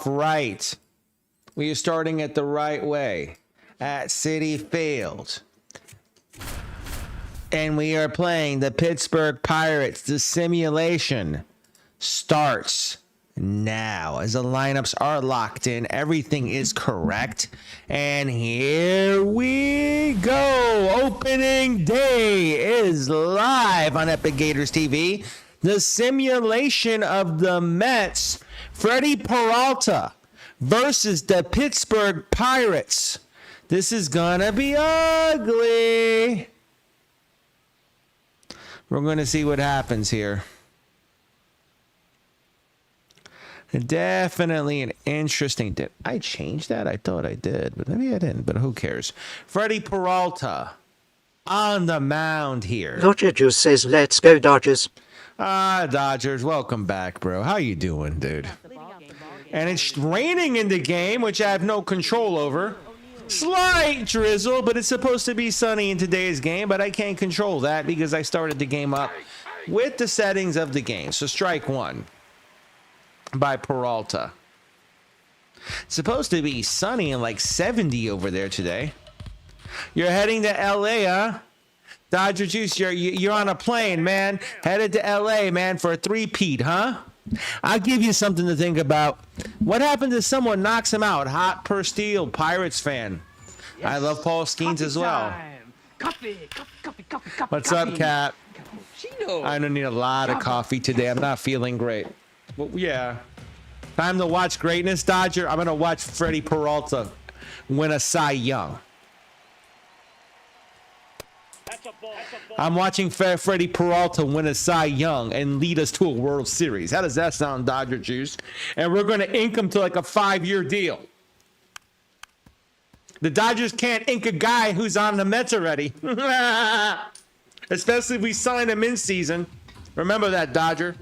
right. We are starting it the right way at Citi Field. And we are playing the Pittsburgh Pirates. The simulation starts now as the lineups are locked in. Everything is correct. And here we go. Opening day is live on Epic Gators TV. The simulation of the Mets, Freddy Peralta versus the Pittsburgh Pirates. This is gonna be ugly. We're going to see what happens here. Definitely an interesting... Did I change that? I thought I did, but maybe I didn't, but who cares? Freddy Peralta on the mound here. Dodger Juice says, let's go Dodgers. Dodgers, welcome back, bro. How you doing, dude? And it's raining in the game, which I have no control over. Slight drizzle, but it's supposed to be sunny in today's game, but I can't control that because I started the game up with the settings of the game. So strike one by Peralta. It's supposed to be sunny and like 70 over there today. You're heading to LA, huh? Dodger Juice, you're on a plane, man. Headed to LA, man, for a three-peat, huh? I'll give you something to think about. What happened if someone knocks him out? Hot per steel, Pirates fan. Yes. I love Paul Skenes as well. Coffee. What's up, Cap? I don't need a lot of coffee today. I'm not feeling great. Well, yeah. Time to watch greatness, Dodger. I'm going to watch Freddy Peralta win a Cy Young. I'm watching Freddy Peralta win a Cy Young and lead us to a World Series. How does that sound, Dodger Juice? And we're going to ink him to like a 5-year deal. The Dodgers can't ink a guy who's on the Mets already. Especially if we sign him in season. Remember that, Dodger.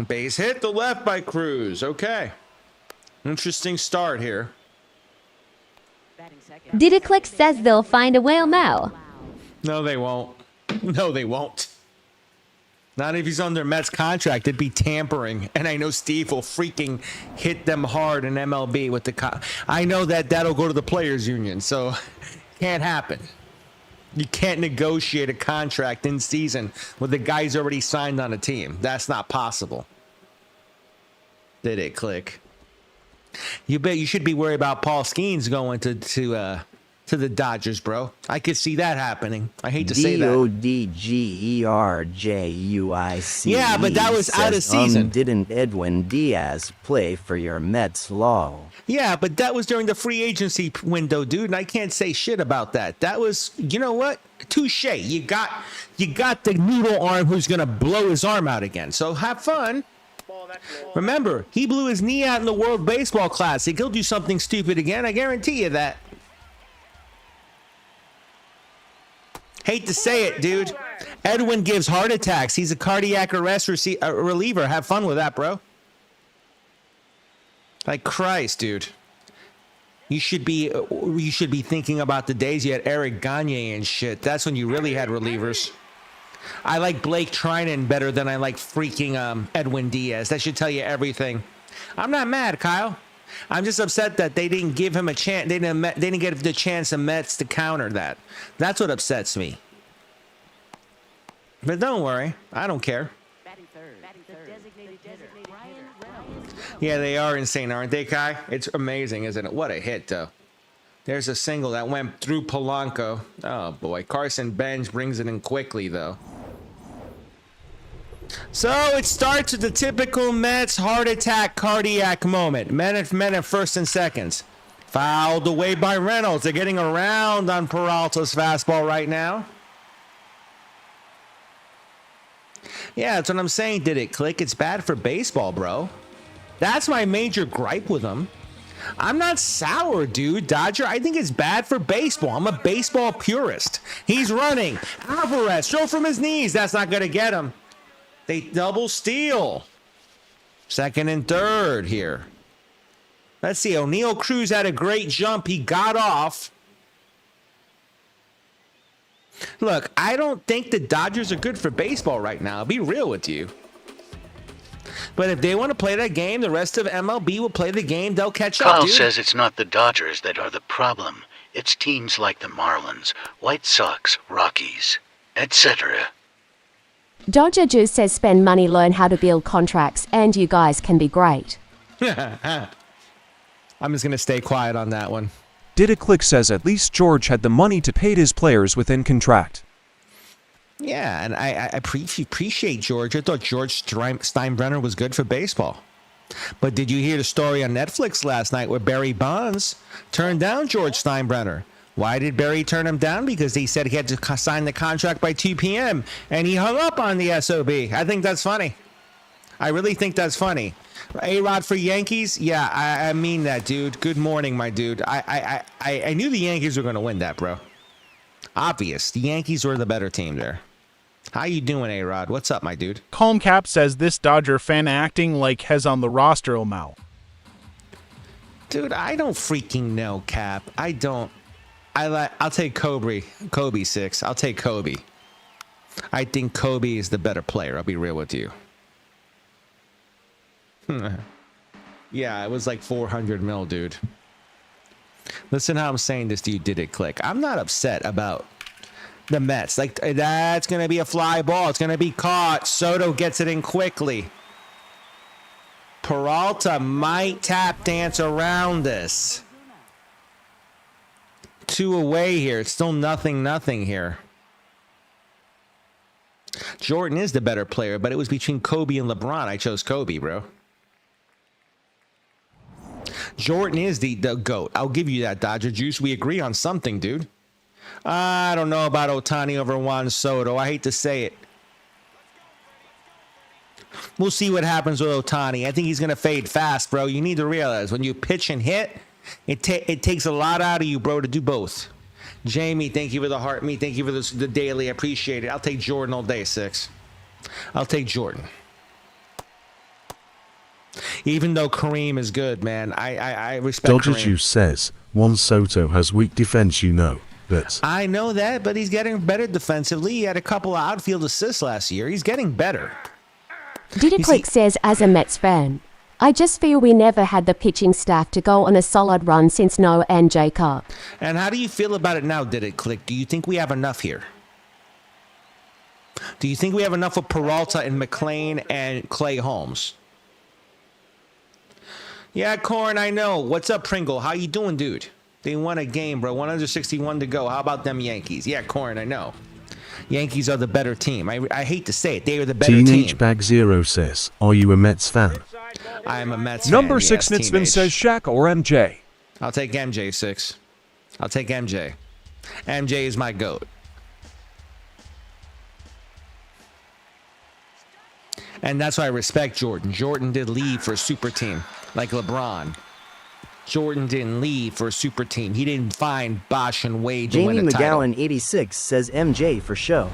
Base hit to left by Cruz. Okay. Interesting start here. Did it click says they'll find a whale now? No, they won't. No, they won't. Not if he's under Mets contract. It'd be tampering. And I know Steve will freaking hit them hard in MLB with the... I know that'll go to the players union, so can't happen. You can't negotiate a contract in season with the guys already signed on a team. That's not possible. Did it click? You bet you should be worried about Paul Skenes going to the Dodgers, bro. I could see that happening. I hate to say that. Dodgerjuice. Yeah, but that was out of season. Didn't Edwin Diaz play for your Mets law? Yeah, but that was during the free agency window, dude, and I can't say shit about that. That was, you know what? Touche. You got the noodle arm who's gonna blow his arm out again. So have fun. Remember, he blew his knee out in the World Baseball Classic. He'll do something stupid again. I guarantee you that. Hate to say it, dude. Edwin gives heart attacks. He's a cardiac arrest reliever. Have fun with that, bro. Like Christ, dude. You should be thinking about the days you had Eric Gagne and shit. That's when you really had relievers. I like Blake Trinan better than I like freaking Edwin Diaz. That should tell you everything. I'm not mad, Kyle. I'm just upset that they didn't give him a chance. They didn't get the chance of Mets to counter that. That's what upsets me. But don't worry. I don't care. Yeah, they are insane, aren't they, Kai? It's amazing, isn't it? What a hit, though. There's a single that went through Polanco. Oh, boy. Carson Benz brings it in quickly, though. So it starts with the typical Mets heart attack cardiac moment. Men at first and seconds. Fouled away by Reynolds. They're getting around on Peralta's fastball right now. Yeah, that's what I'm saying. Did it click? It's bad for baseball, bro. That's my major gripe with him. I'm not sour, dude. Dodger, I think it's bad for baseball. I'm a baseball purist. He's running. Alvarez, throw from his knees. That's not going to get him. They double steal. Second and third here. Let's see. O'Neal Cruz had a great jump. He got off. Look, I don't think the Dodgers are good for baseball right now. I'll be real with you. But if they want to play that game, the rest of MLB will play the game. They'll catch up, Carl dude. says it's not the Dodgers that are the problem. It's teams like the Marlins, White Sox, Rockies, etc. Dodger Juice says spend money, learn how to build contracts, and you guys can be great. I'm just going to stay quiet on that one. Did it click says at least George had the money to pay his players within contract. Yeah, and I appreciate George. I thought George Steinbrenner was good for baseball. But did you hear the story on Netflix last night where Barry Bonds turned down George Steinbrenner? Why did Barry turn him down? Because he said he had to sign the contract by 2 p.m. and he hung up on the SOB. I think that's funny. I really think that's funny. A-Rod for Yankees? Yeah, I mean that, dude. Good morning, my dude. I knew the Yankees were going to win that, bro. Obvious. The Yankees were the better team there. How you doing, A-Rod? What's up, my dude? Calm Cap says this Dodger fan acting like has on the roster, Omal. Dude, I don't freaking know, Cap. I don't. I'll take Kobe 6. I'll take Kobe. I think Kobe is the better player. I'll be real with you. Yeah, it was like 400 mil, dude. Listen how I'm saying this to you, did it click? I'm not upset about the Mets. Like, that's going to be a fly ball. It's going to be caught. Soto gets it in quickly. Peralta might tap dance around this. 2 away here. It's still nothing here. Jordan is the better player, but it was between Kobe and LeBron. I chose Kobe, bro. Jordan is the GOAT. I'll give you that, Dodger Juice. We agree on something, dude. I don't know about Ohtani over Juan Soto. I hate to say it. We'll see what happens with Ohtani. I think he's going to fade fast, bro. You need to realize when you pitch and hit, it takes a lot out of you, bro, to do both. Jamie, thank you for the heart. Me, thank you for the daily. I appreciate it. I'll take Jordan all day, 6. I'll take Jordan. Even though Kareem is good, man, I respect Dodger Kareem. Juice says, Juan Soto has weak defense, you know, but... I know that, but he's getting better defensively. He had a couple of outfield assists last year. He's getting better. Did it click says as a Mets fan, I just feel we never had the pitching staff to go on a solid run since Noah and Jacob. And how do you feel about it now, did it click? Do you think we have enough here? Do you think we have enough of Peralta and McLean and Clay Holmes? Yeah, Corn, I know. What's up, Pringle? How you doing, dude? They won a game, bro. 161 to go. How about them Yankees? Yeah, Corn, I know. Yankees are the better team. I hate to say it. They are the better Teenage team. Bag Zero says, are you a Mets fan? I am a Mets Number fan. 6 Yes, Nitzman teenage. says Shaq or MJ. I'll take MJ, 6. I'll take MJ. MJ is my GOAT. And that's why I respect Jordan. Jordan did leave for a super team, like LeBron. Jordan didn't leave for a super team. He didn't find Bosch and Wade to Jamie win a title. McGowan 86 says MJ for show.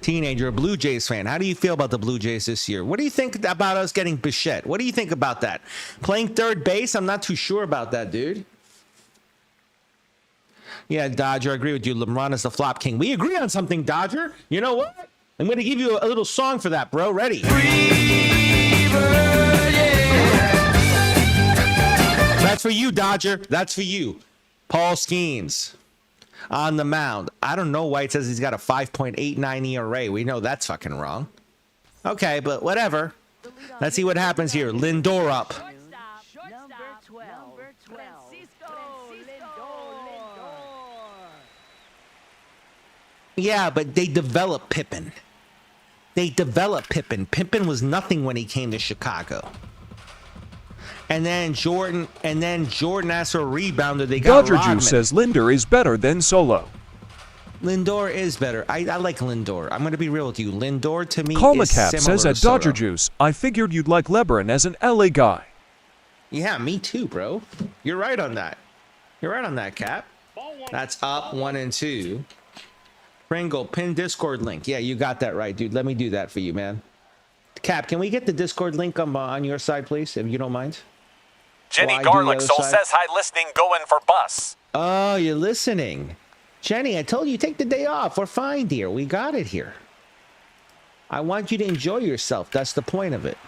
Teenager, a Blue Jays fan. How do you feel about the Blue Jays this year? What do you think about us getting Bichette? What do you think about that? Playing third base? I'm not too sure about that, dude. Yeah, Dodger, I agree with you. LeBron is the flop king. We agree on something, Dodger. You know what? I'm going to give you a little song for that, bro. Ready? That's for you, Dodger. That's for you. Paul Skenes on the mound. I don't know why it says he's got a 5.89 ERA. We know that's fucking wrong. Okay, but whatever. Let's see what happens here. Lindor up. Yeah, but they developed Pippen. Pippen was nothing when he came to Chicago. And then Jordan asked for a rebounder. They got Dodger Rodman. Juice says Linder is better than Solo. Lindor is better. I like Lindor. I'm going to be real with you. Lindor to me Karma is Cap similar says to at Dodger Soto. Juice, I figured you'd like LeBron as an LA guy. Yeah, me too, bro. You're right on that. You're right on that, Cap. That's up 1 and 2. Pringle, pin Discord link. Yeah, you got that right, dude. Let me do that for you, man. Cap, can we get the Discord link on your side, please, if you don't mind? Jenny Well, I do the Garlic other Soul side. says hi, listening, going for bus. Oh, you're listening. Jenny, I told you take the day off. We're fine, dear. We got it here. I want you to enjoy yourself. That's the point of it.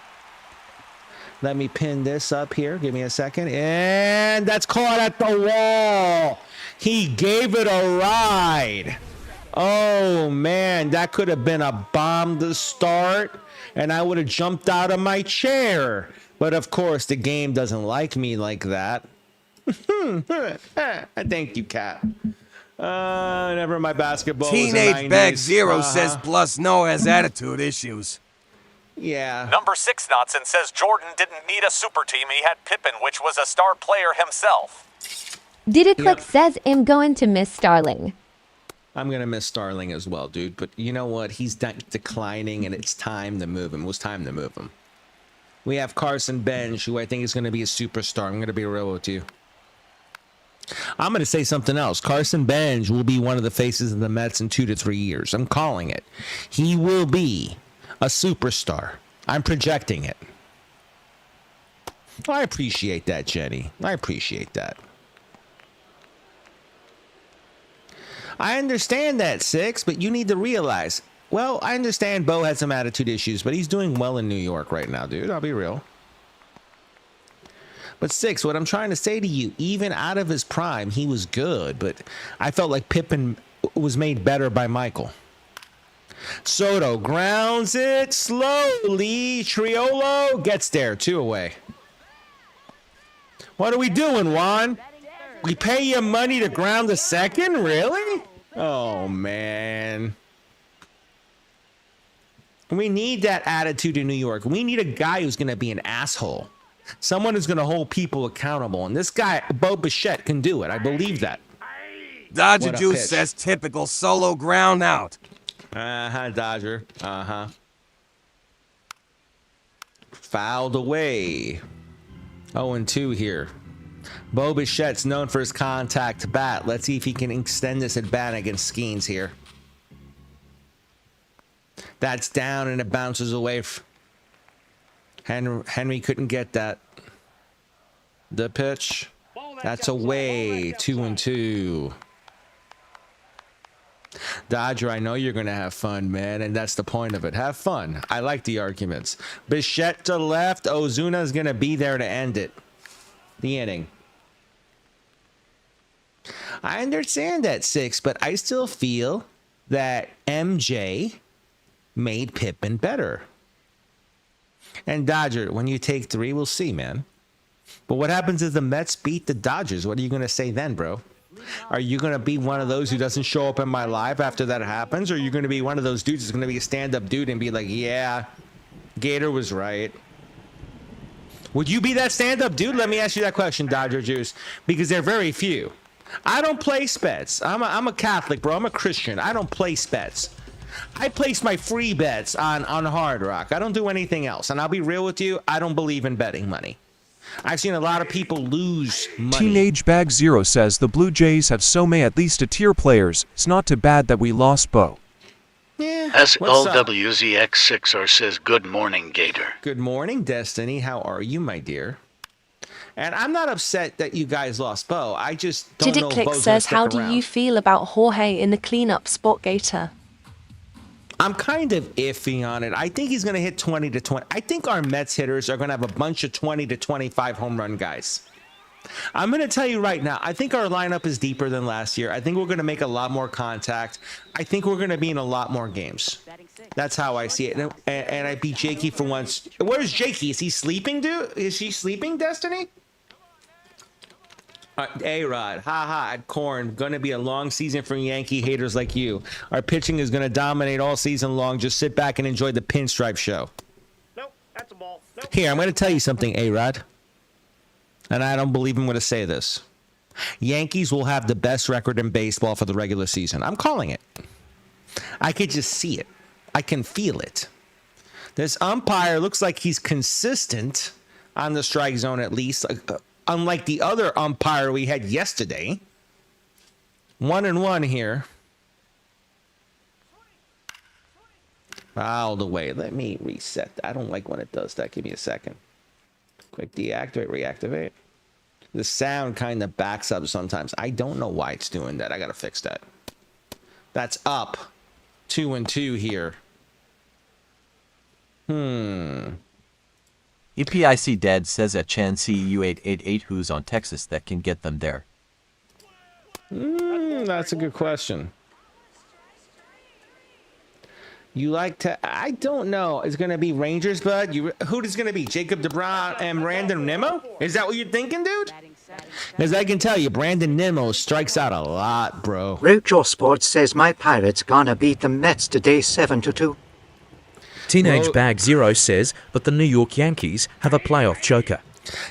Let me pin this up here. Give me a second. And that's caught at the wall. He gave it a ride. Oh, man. That could have been a bomb to start. And I would have jumped out of my chair. But, of course, the game doesn't like me like that. Thank you, Cap. Never my basketball. Teenage Bag Zero says Plus No has attitude issues. Yeah. Number 6 Knotson says Jordan didn't need a super team. He had Pippen, which was a star player himself. Diddy says I'm going to miss Starling. I'm going to miss Starling as well, dude. But you know what? He's declining, and it's time to move him. It was time to move him. We have Carson Bench, who I think is going to be a superstar. I'm going to be real with you. I'm going to say something else. Carson Bench will be one of the faces of the Mets in 2 to 3 years. I'm calling it. He will be a superstar. I'm projecting it. I appreciate that, Jenny. I appreciate that. I understand that, Six, but you need to realize, well, I understand Bo had some attitude issues, but he's doing well in New York right now, dude. I'll be real. But Six, what I'm trying to say to you, even out of his prime, he was good, but I felt like Pippen was made better by Michael. Soto grounds it slowly. Triolo gets there. 2 away. What are we doing, Juan? We pay you money to ground the second? Really? Oh, man. We need that attitude in New York. We need a guy who's going to be an asshole. Someone who's going to hold people accountable. And this guy, Bo Bichette, can do it. I believe that. Dodger Juice says typical solo ground out. Uh-huh, Dodger. Uh-huh. Fouled away. 0-2 here. Bo Bichette's known for his contact bat. Let's see if he can extend this at bat against Skenes here. That's down and it bounces away. Henry couldn't get that. The pitch. That's away. 2-2. Dodger, I know you're going to have fun, man, and that's the point of it. Have fun. I like the arguments. Bichette to left. Ozuna's going to be there to end it. The inning. I understand that, Six, but I still feel that MJ made Pippen better. And Dodger, when you take 3, we'll see, man. But what happens if the Mets beat the Dodgers? What are you going to say then, bro? Are you going to be one of those who doesn't show up in my live after that happens? Or are you going to be one of those dudes who's going to be a stand-up dude and be like, yeah, Gator was right? Would you be that stand-up dude? Let me ask you that question, Dodger Juice, because they're very few. I don't place bets. I'm a Catholic, bro. I'm a Christian. I don't place bets. I place my free bets on Hard Rock. I don't do anything else. And I'll be real with you, I don't believe in betting money. I've seen a lot of people lose money. Teenage Bag Zero says the Blue Jays have so many at least a tier players. It's not too bad that we lost Bo. Yeah. SLWZX6R says, good morning, Gator. Good morning, Destiny. How are you, my dear? And I'm not upset that you guys lost Bo. I just don't know if Didiclick Bo's says, gonna how stick do around. you feel about Jorge in the cleanup spot, Gator? I'm kind of iffy on it. I think he's going to hit 20 to 20. I think our Mets hitters are going to have a bunch of 20 to 25 home run guys. I'm going to tell you right now, I think our lineup is deeper than last year. I think we're going to make a lot more contact. I think we're going to be in a lot more games. That's how I see it. And I beat Jakey for once. Where's Jakey? Is he sleeping, dude? Is he sleeping, Destiny? A-Rod, haha, at Corn. Gonna be a long season for Yankee haters like you. Our pitching is gonna dominate all season long. Just sit back and enjoy the pinstripe show. Nope, that's a ball. Nope. Here, I'm gonna tell you something, A-Rod. And I don't believe I'm gonna say this. Yankees will have the best record in baseball for the regular season. I'm calling it. I could just see it. I can feel it. This umpire looks like he's consistent on the strike zone at least. Unlike the other umpire we had yesterday. 1-1 here. Fouled away. Let me reset. I don't like when it does that. Give me a second. Quick deactivate, reactivate. The sound kind of backs up sometimes. I don't know why it's doing that. I got to fix that. That's up. 2-2 here. EPIC Dad says at Chan CU888 who's on Texas that can get them there. That's a good question. You like to... I don't know. It's going to be Rangers, bud? Who is going to be? Jacob DeBron and Brandon Nimmo? Is that what you're thinking, dude? Because I can tell you, Brandon Nimmo strikes out a lot, bro. Rojo Sports says my Pirates gonna beat the Mets today 7-2. Teenage Bag Zero says, but the New York Yankees have a playoff choker.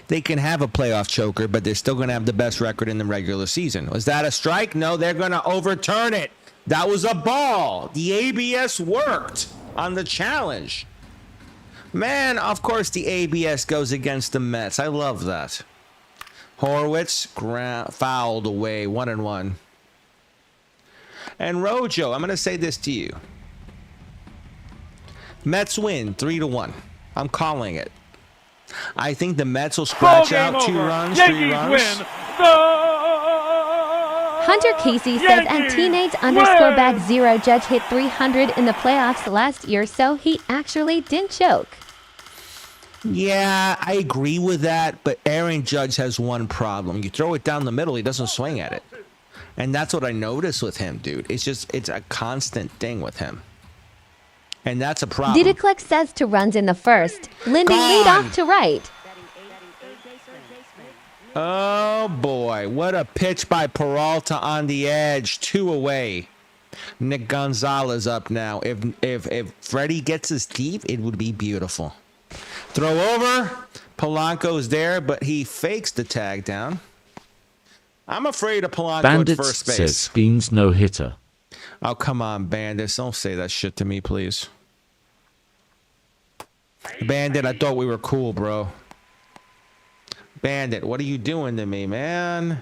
They can have a playoff choker, but they're still going to have the best record in the regular season. Was that a strike? No, they're going to overturn it. That was a ball. The ABS worked on the challenge. Man, of course the ABS goes against the Mets. I love that. Horwitz fouled away 1-1. And Rojo, I'm going to say this to you. Mets win 3-1. I'm calling it. I think the Mets will scratch out 2 runs, 3 runs. Hunter Casey says, and teenage_bag zero Judge hit 300 in the playoffs last year, so he actually didn't choke. Yeah, I agree with that, but Aaron Judge has one problem. You throw it down the middle, he doesn't swing at it. And that's what I notice with him, dude. It's a constant thing with him. And that's a problem. Didiclick says 2 runs in the first. Lindy lead off to right. Oh, boy. What a pitch by Peralta on the edge. 2 away. Nick Gonzalez up now. If Freddy gets his teeth, it would be beautiful. Throw over. Polanco's there, but he fakes the tag down. I'm afraid of Polanco at first base. Says Skenes no hitter. Oh, come on, Bandits. Don't say that shit to me, please. Bandit, I thought we were cool, bro. Bandit, what are you doing to me, man?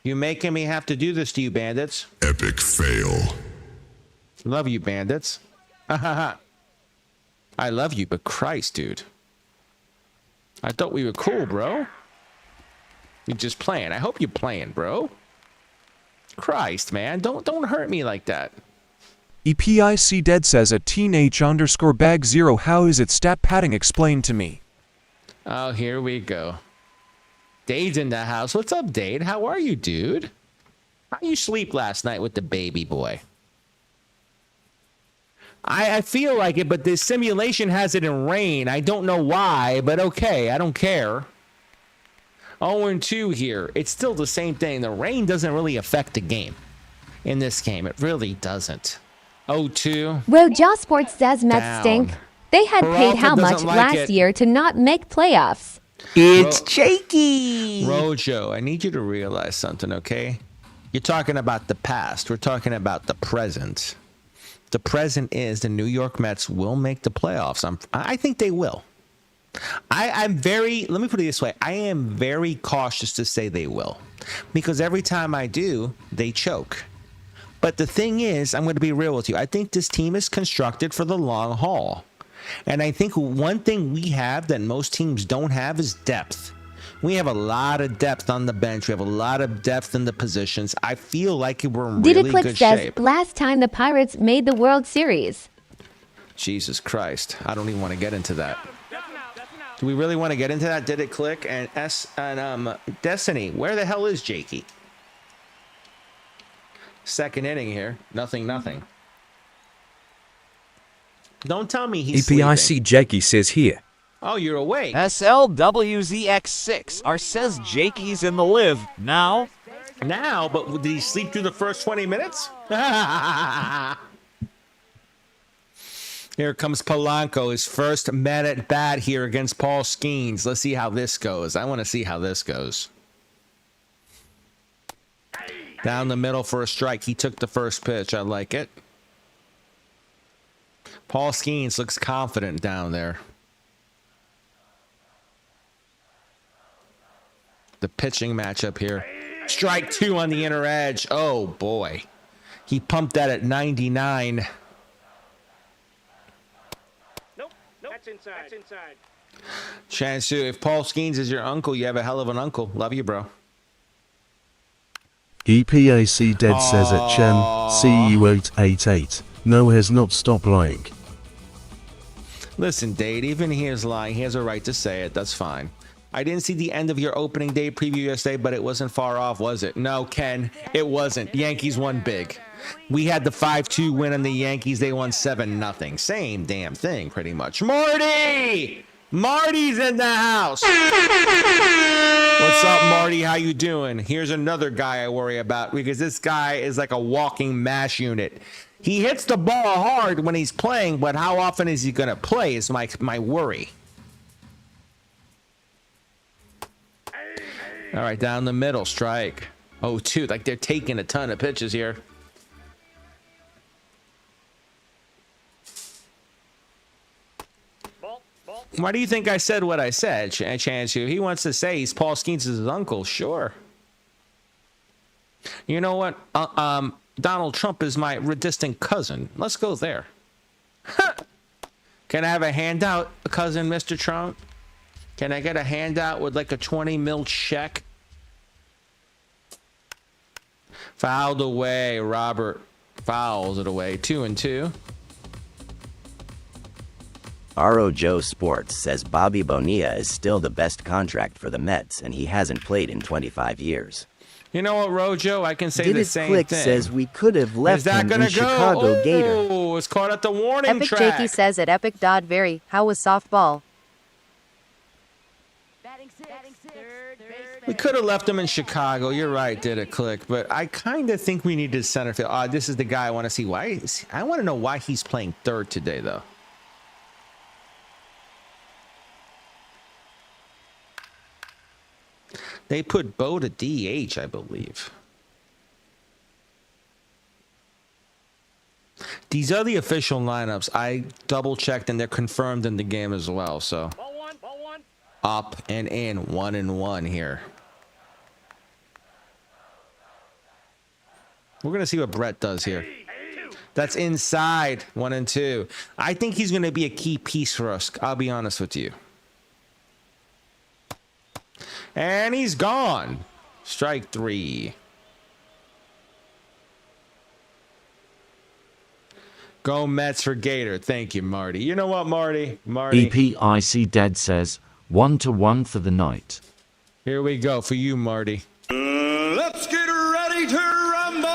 You making me have to do this to you, Bandits. Epic fail. Love you, Bandits. I love you, but Christ, dude. I thought we were cool, bro. You're just playing. I hope you're playing, bro. Christ, man. Don't hurt me like that. EPIC Dead says a teenage_bag zero. How is it stat padding? Explain to me. Oh, here we go. Dade's in the house. What's up, Dade? How are you, dude? How you sleep last night with the baby boy? I feel like it, but this simulation has it in rain. I don't know why, but okay. I don't care. 0-2 here. It's still the same thing. The rain doesn't really affect the game. In this game, it really doesn't. 0-2. Rojo Sports says Mets stink. They had paid how much last year to not make playoffs? It's shaky. Rojo, I need you to realize something, okay? You're talking about the past. We're talking about the present. The present is the New York Mets will make the playoffs. I think they will. let me put it this way. I am very cautious to say they will. Because every time I do, they choke. But the thing is, I'm going to be real with you. I think this team is constructed for the long haul. And I think one thing we have that most teams don't have is depth. We have a lot of depth on the bench. We have a lot of depth in the positions. I feel like we're in really good shape. Last time the Pirates made the World Series. Jesus Christ. I don't even want to get into that. Do we really want to get into that? Did it click? And Destiny. Where the hell is Jakey? Second inning here. Nothing. Don't tell me he's EPIC sleeping. Jakey says here. Oh, you're awake. SLWZX6 says Jakey's in the live now. Now? But did he sleep through the first 20 minutes? Here comes Polanco, his first Met at bat here against Paul Skenes. Let's see how this goes. I want to see how this goes. Down the middle for a strike. He took the first pitch. I like it. Paul Skenes looks confident down there. The pitching matchup here. Strike two on the inner edge. Oh, boy. He pumped that at 99. Nope. That's inside. Chansu, if Paul Skenes is your uncle, you have a hell of an uncle. Love you, bro. EPAC Dead says at Chen, CU888. No, has not stopped lying. Listen, Dade, even he is lying. He has a right to say it. That's fine. I didn't see the end of your opening day preview yesterday, but it wasn't far off, was it? No, Ken, it wasn't. Yankees won big. We had the 5-2 win on the Yankees. They won 7-0. Same damn thing, pretty much. Marty! Marty's in the house. What's up, Marty? How you doing? Here's another guy I worry about because this guy is like a walking mash unit. He hits the ball hard when he's playing, but how often is he going to play is my worry. All right, down the middle, strike. 0-2, like they're taking a ton of pitches here. Why do you think I said what I said, Chansu? He wants to say he's Paul Skenes' uncle. Sure. You know what? Donald Trump is my distant cousin. Let's go there. Can I have a handout, cousin, Mr. Trump? Can I get a handout with like a 20 mil check? Fouled away. Robert fouls it away. 2-2. R.O. Joe Sports says Bobby Bonilla is still the best contract for the Mets, and he hasn't played in 25 years. You know what, Rojo? I can say Did the it same click thing. Says we could have left him in Chicago Gator. Oh, it's caught at the warning Epic track. Jakey says at Epic Very, how was softball? We could have left him in Chicago. You're right, did it click? But I kind of think we needed center field. This is the guy I want to see. Why? I want to know why he's playing third today, though. They put Bo to DH, I believe. These are the official lineups. I double-checked, and they're confirmed in the game as well. So, up and in, 1-1 here. We're going to see what Brett does here. That's inside, 1-2. I think he's going to be a key piece for us. I'll be honest with you. And he's gone. Strike 3. Go Mets for Gator. Thank you, Marty. You know what, Marty? EPIC Dead says 1-1 for the night. Here we go for you, Marty. Let's get ready to rumble!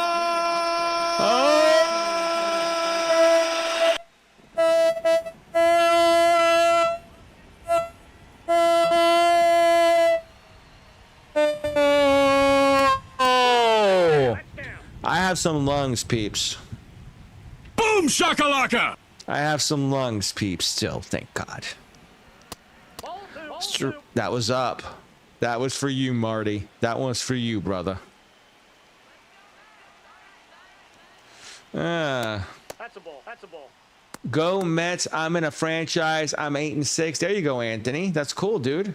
I have some lungs, peeps. Boom shakalaka! I have some lungs, peeps, still, thank God. That was up. That was for you, Marty. That one's for you, brother. That's a ball. That's a ball. Go Mets. I'm in a franchise. I'm 8-6. There you go, Anthony. That's cool, dude.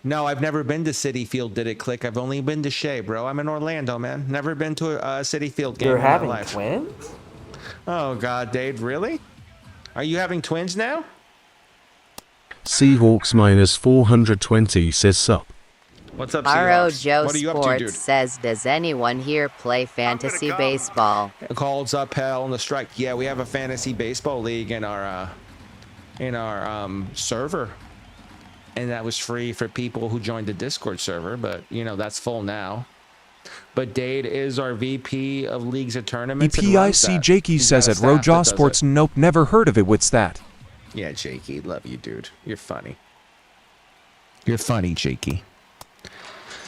No, I've never been to Citi Field. Did it click? I've only been to Shea, bro. I'm in Orlando, man. Never been to a Citi Field game in my life. You're having twins? Oh, God, Dave, really? Are you having twins now? Seahawks minus 420 says sup. What's up, R.O. Seahawks? Joe What are you up to, Sports dude? says, does anyone here play fantasy baseball? Calls up hell on the strike. Yeah, we have a fantasy baseball league in our server. And that was free for people who joined the Discord server, but you know that's full now. But Dade is our VP of leagues and tournaments. EPIC Jakey says at Roja Sports, nope, never heard of it. What's that? Yeah, Jakey, love you, dude. You're funny. You're funny, Jakey.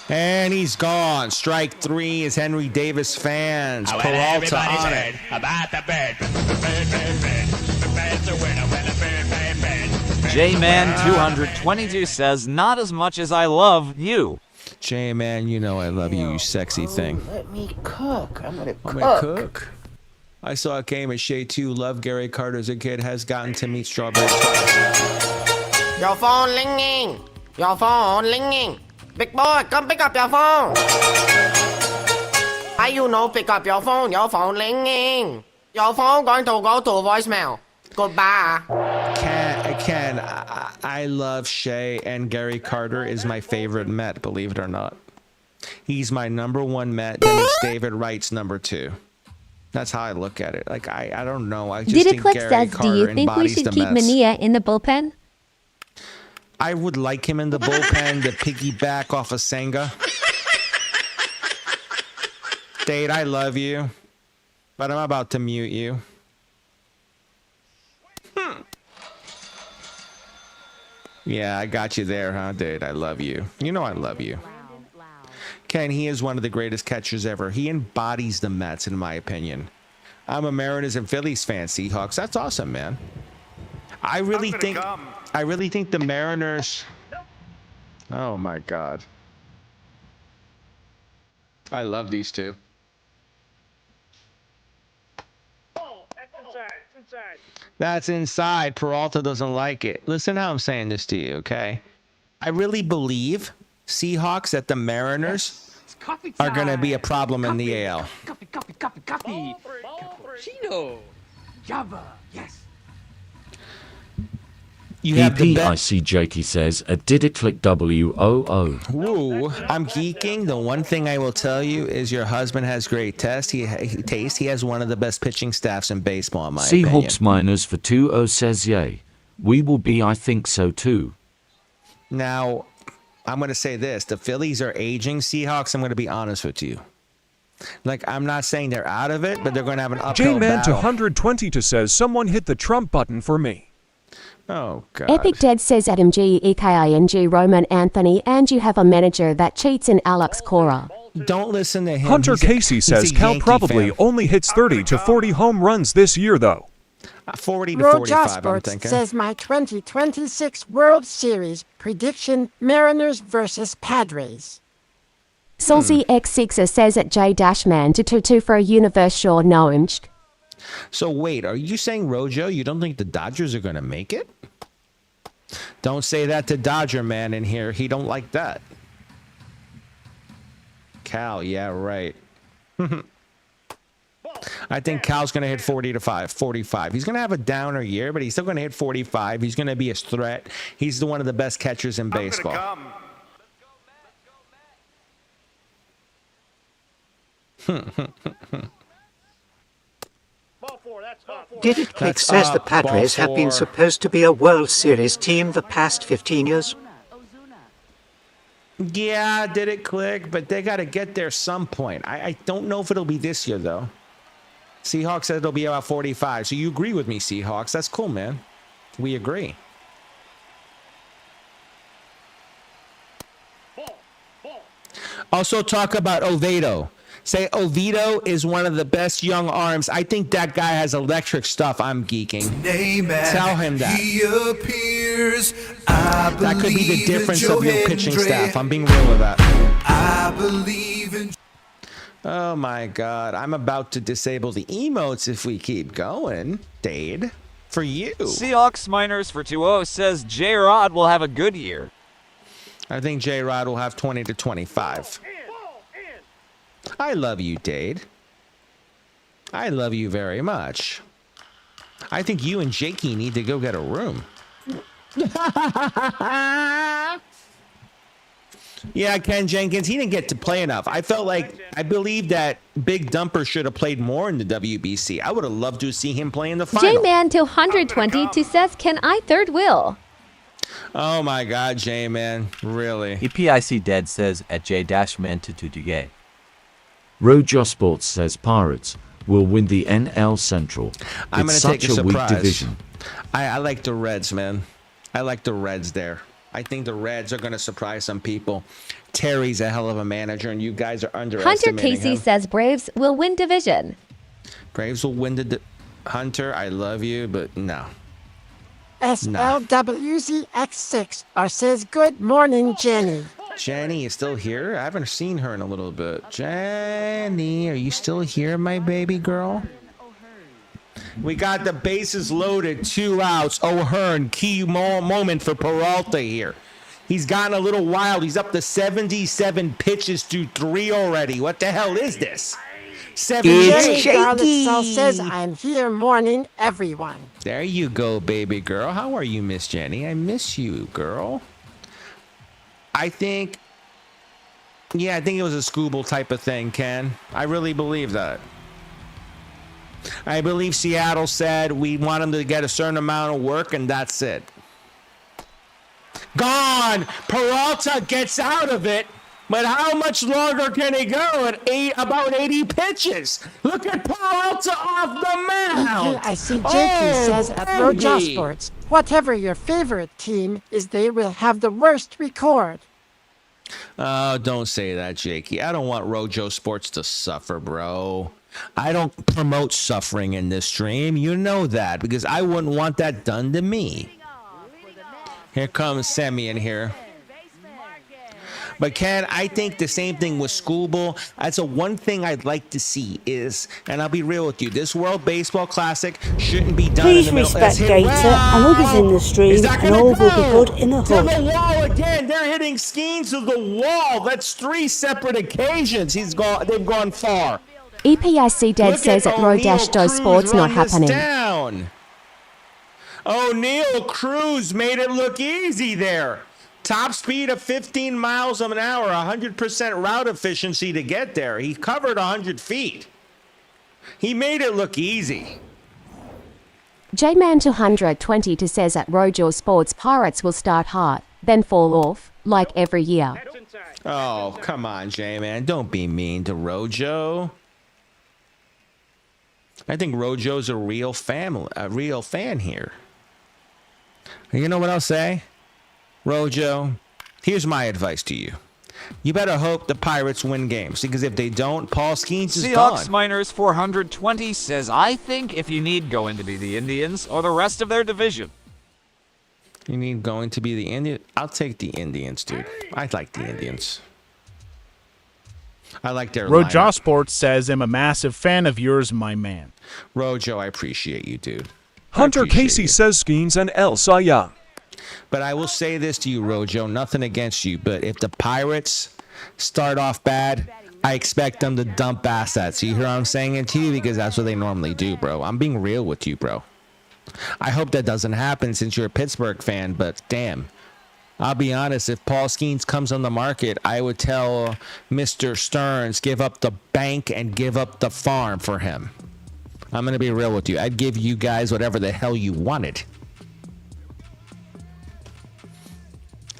And he's gone. Strike 3 is Henry Davis fans. Peralta on it. About the bed. The bed's a winner when the bed. J-Man222 says, not as much as I love you. J-Man, you know I love you, you sexy thing. Let me cook. I'm gonna cook. I saw a game at Shea 2. Love Gary Carter as a kid. Has gotten to meet Strawberry twice. Your phone ringing. Your phone ringing. Big boy, come pick up your phone. How you know pick up your phone? Your phone ringing. Your phone going to go to voicemail. Goodbye. Ken, I love Shea, and Gary Carter is my favorite Met, believe it or not. He's my #1 Met, then it's David Wright's #2. That's how I look at it. Like, I don't know. I just Did it think click Gary says, Carter do you think we embodies should the keep Mets. Mania in the bullpen? I would like him in the bullpen to piggyback off of Senga. Dade, I love you, but I'm about to mute you. Yeah, I got you there, huh, Dade? I love you. You know I love you. Ken, he is one of the greatest catchers ever. He embodies the Mets, in my opinion. I'm a Mariners and Phillies fan, Seahawks. That's awesome, man. I really think the Mariners. Oh my God. I love these two. That's inside. Peralta doesn't like it. Listen how I'm saying this to you, okay? I really believe, Seahawks, that the Mariners are going to be a problem in the AL. Copy. Cappuccino. Java. Yes. You have the I see Jakey says, did it click WOO? Woo, I'm geeking. The one thing I will tell you is your husband has great taste. He has one of the best pitching staffs in baseball, in my opinion. Seahawks miners for 2-0 says yay. We will be, I think so too. Now, I'm going to say this. The Phillies are aging. Seahawks, I'm going to be honest with you. Like, I'm not saying they're out of it, but they're going to have an uphill J-Man to battle. 120 to says, someone hit the Trump button for me. Oh, God. Epic Dead says Adam G, EKING, Roman Anthony, and you have a manager that cheats in Alex Cora. Don't listen to him. Hunter Casey says Cal Yankee probably fan. only hits 30 to 40 home runs this year, though. 40 to Roger 45, I'm Sports thinking. says my 2026 World Series prediction: Mariners versus Padres. Salzy X6er says at J-Man to 22 for a universe sure gnomed. So wait, are you saying, Rojo, you don't think the Dodgers are going to make it? Don't say that to Dodger man in here. He don't like that. Cal, yeah, right. I think Cal's going to hit 45. He's going to have a downer year, but he's still going to hit 45. He's going to be a threat. He's one of the best catchers in baseball. Did it click says the Padres have been supposed to be a World Series team the past 15 years? Yeah, did it click? But they got to get there some point. I don't know if it'll be this year, though. Seahawks said it'll be about 45. So you agree with me, Seahawks. That's cool, man. We agree. Also talk about Oviedo. Say Oviedo is one of the best young arms. I think that guy has electric stuff. I'm geeking. Tell him that. He appears. That could be the difference of your pitching staff. I'm being real with that. I believe in. Oh my God. I'm about to disable the emotes if we keep going. Dade, for you. Seahawks miners for 2-0 says J-Rod will have a good year. I think J-Rod will have 20 to 25. I love you, Dade. I love you very much. I think you and Jakey need to go get a room. Yeah, Ken Jenkins, he didn't get to play enough. I believe that Big Dumper should have played more in the WBC. I would have loved to see him play in the final. J-Man to 120 to says, can I third wheel? Oh my God, J-Man, really? EPIC Dead says at J-Man to Duguay. Rojo Sports says Pirates will win the NL Central. I'm going It's to take such a a weak surprise. division. I like the Reds, man. I like the Reds there. I think the Reds are going to surprise some people. Terry's a hell of a manager, and you guys are underestimating Hunter Casey him. says Braves will win division. Braves will win the... Hunter, I love you, but no. SLWZX6 says good morning, Jenny. Jenny is still here? I haven't seen her in a little bit. Jenny, are you still here, my baby girl? We got the bases loaded, 2 outs. O'Hearn, key moment for Peralta here. He's gotten a little wild. He's up to 77 pitches to 3 already. What the hell is this? 78. Charlotte says I'm here morning, everyone. There you go, baby girl. How are you, Miss Jenny? I miss you, girl. I think it was a Scooble type of thing, Ken. I really believe that. I believe Seattle said we want him to get a certain amount of work, and that's it. Gone. Peralta gets out of it, but how much longer can he go at about 80 pitches? Look at Peralta off the mound. I see Jakey says at Roja Sports, whatever your favorite team is, they will have the worst record. Oh, don't say that, Jakey. I don't want Rojo Sports to suffer, bro. I don't promote suffering in this stream. You know that, because I wouldn't want that done to me. Here comes Semi in here. But Ken, I think the same thing with School Bowl. That's a one thing I'd like to see is, and I'll be real with you, this World Baseball Classic shouldn't be done in the middle. Please respect Gator and others in the stream, and all will be good in the to hood. the wall again. They're hitting Skenes to the wall. That's 3 separate occasions. They've gone far. EPIC Dead says at Rodash Sports not happening. Down. O'Neal Cruz made it look easy there. Top speed of 15 miles an hour, 100% route efficiency to get there. He covered 100 feet. He made it look easy. J-Man 220 says at Rojo Sports Pirates will start hot, then fall off, like every year. Oh, come on, J-Man. Don't be mean to Rojo. I think Rojo's a real fan here. You know what I'll say? Rojo, here's my advice to you. You better hope the Pirates win games, because if they don't, Paul Skenes is gone. Seahawks Miners 420 says, I think if you need going to be the Indians or the rest of their division. You need going to be the Indians? I'll take the Indians, dude. I like the Indians. I like their Rojo lineup. Sports says, I'm a massive fan of yours, my man. Rojo, I appreciate you, dude. Hunter Casey says Skenes and El Saya. But I will say this to you, Rojo, nothing against you, but if the Pirates start off bad, I expect them to dump assets. You hear what I'm saying it to you? Because that's what they normally do, bro. I'm being real with you, bro. I hope that doesn't happen since you're a Pittsburgh fan, but damn. I'll be honest, if Paul Skenes comes on the market, I would tell Mr. Stearns, give up the bank and give up the farm for him. I'm going to be real with you. I'd give you guys whatever the hell you wanted.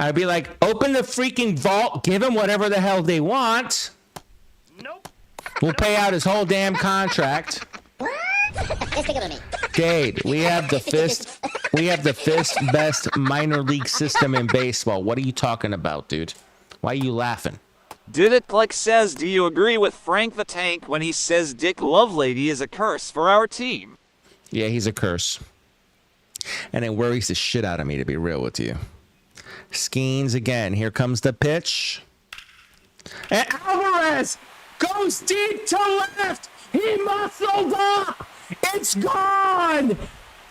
I'd be like, open the freaking vault, give him whatever the hell they want. Nope. We'll pay out his whole damn contract. Gade, we have the fifth best minor league system in baseball. What are you talking about, dude? Why are you laughing? Did it like says, do you agree with Frank the Tank when he says Dick Lovelady is a curse for our team? Yeah, he's a curse. And it worries the shit out of me, to be real with you. Skenes again. Here comes the pitch. And Alvarez goes deep to left. He muscled up. It's gone.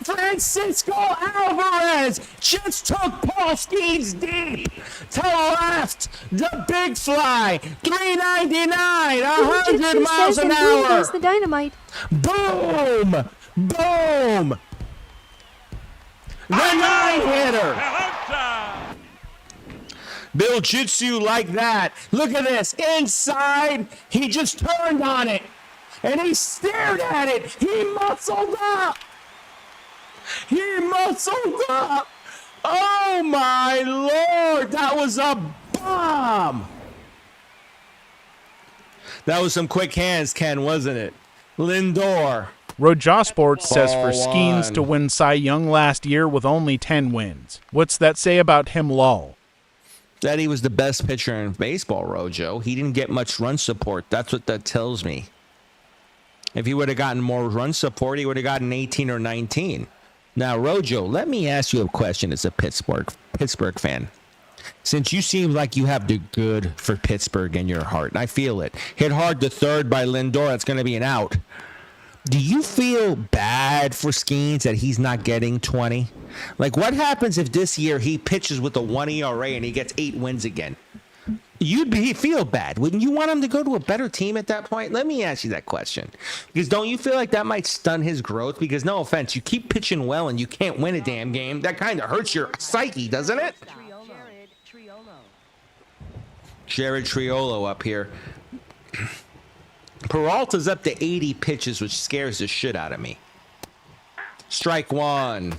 Francisco Alvarez just took Paul Skenes deep to left. The big fly. 399. 100 miles an hour. There's the dynamite. Boom. Boom. The 9-hitter. Bill Jitsu like that. Look at this. Inside, he just turned on it. And he stared at it. He muscled up. He muscled up. Oh, my Lord. That was a bomb. That was some quick hands, Ken, wasn't it? Lindor. Rojo Sports says for Ball Skenes one. to win Cy Young last year with only 10 wins. What's that say about him, lol? That he was the best pitcher in baseball, Rojo. He didn't get much run support. That's what that tells me. If he would have gotten more run support, he would have gotten 18 or 19. Now, Rojo, let me ask you a question as a Pittsburgh fan. Since you seem like you have the good for Pittsburgh in your heart, and I feel it. Hit hard to third by Lindor. That's going to be an out. Do you feel bad for Skenes that he's not getting 20? Like, what happens if this year he pitches with a 1 ERA and he gets 8 wins again? You'd feel bad. Wouldn't you want him to go to a better team at that point? Let me ask you that question. Because don't you feel like that might stun his growth? Because no offense, you keep pitching well and you can't win a damn game. That kind of hurts your psyche, doesn't it? Jared Triolo up here. Peralta's up to 80 pitches, which scares the shit out of me. Strike one.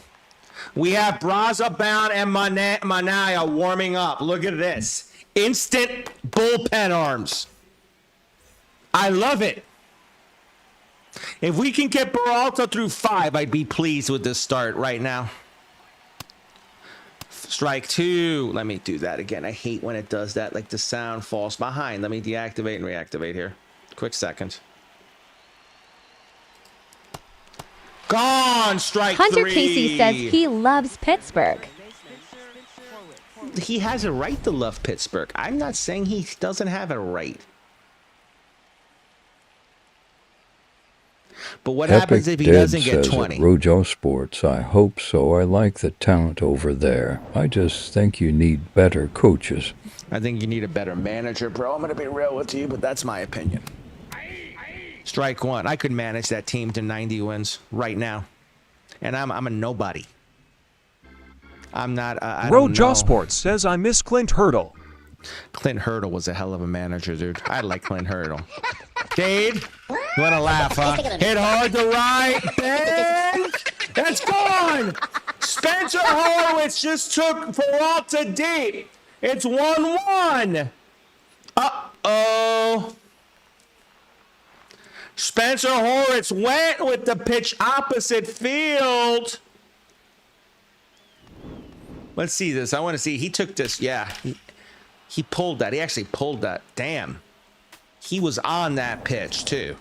We have Braza Bound and Manaya warming up. Look at this. Instant bullpen arms. I love it. If we can get Peralta through 5, I'd be pleased with this start right now. Strike two. Let me do that again. I hate when it does that, like the sound falls behind. Let me deactivate and reactivate here. Quick second. Gone. Strike Hunter three. Casey says he loves Pittsburgh. He has a right to love Pittsburgh. I'm not saying he doesn't have a right. But what happens if he doesn't get 20? Rojo Sports, I hope so. I like the talent over there. I just think you need better coaches. I think you need a better manager, bro. I'm going to be real with you, but that's my opinion. Strike one. I could manage that team to 90 wins right now. And I'm a nobody. I'm not. I don't Rojo know. Sports says I miss Clint Hurdle. Clint Hurdle was a hell of a manager, dude. I like Clint Hurdle. Dade, you want to laugh, huh? Hit hard to right. Bang! That's gone! Spencer Horwitz just took Peralta deep. It's 1-1. Uh-oh. Spencer Horwitz went with the pitch opposite field. Let's see this. I want to see. He took this. Yeah. He pulled that. He actually pulled that. Damn. He was on that pitch, too.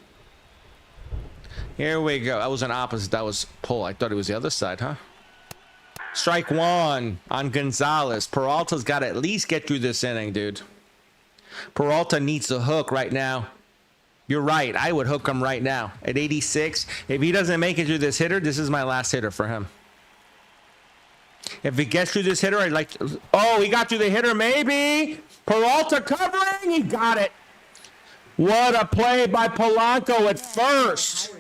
Here we go. That was an opposite. That was pull. I thought it was the other side, huh? Strike one on Gonzalez. Peralta's got to at least get through this inning, dude. Peralta needs the hook right now. You're right. I would hook him right now. At 86, if he doesn't make it through this hitter, this is my last hitter for him. If he gets through this hitter, I'd like to... Oh, he got through the hitter, maybe. Peralta covering. He got it. What a play by Polanco at first.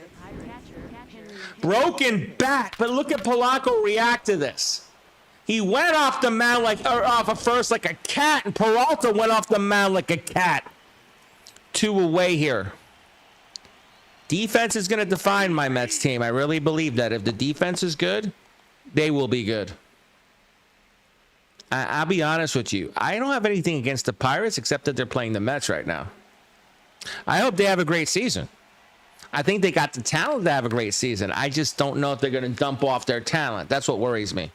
Broken back, but look at Polanco react to this. He went off the mound off of first like a cat, and Peralta went off the mound like a cat. 2 away here. Defense is going to define my Mets team. I really believe that. If the defense is good, they will be good. I'll be honest with you. I don't have anything against the Pirates except that they're playing the Mets right now. I hope they have a great season. I think they got the talent to have a great season. I just don't know if they're going to dump off their talent. That's what worries me.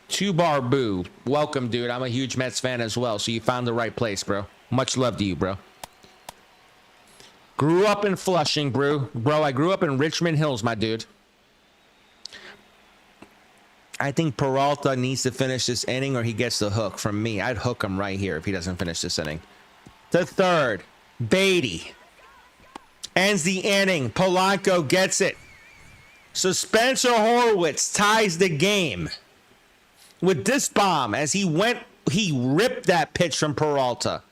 2-bar boo. Welcome, dude. I'm a huge Mets fan as well, so you found the right place, bro. Much love to you, bro. Grew up in Flushing, bro. Bro, I grew up in Richmond Hills, my dude. I think Peralta needs to finish this inning or he gets the hook from me. I'd hook him right here if he doesn't finish this inning. The third. Beatty ends the inning. Polanco gets it. So Spencer Horwitz ties the game with this bomb as he ripped that pitch from Peralta.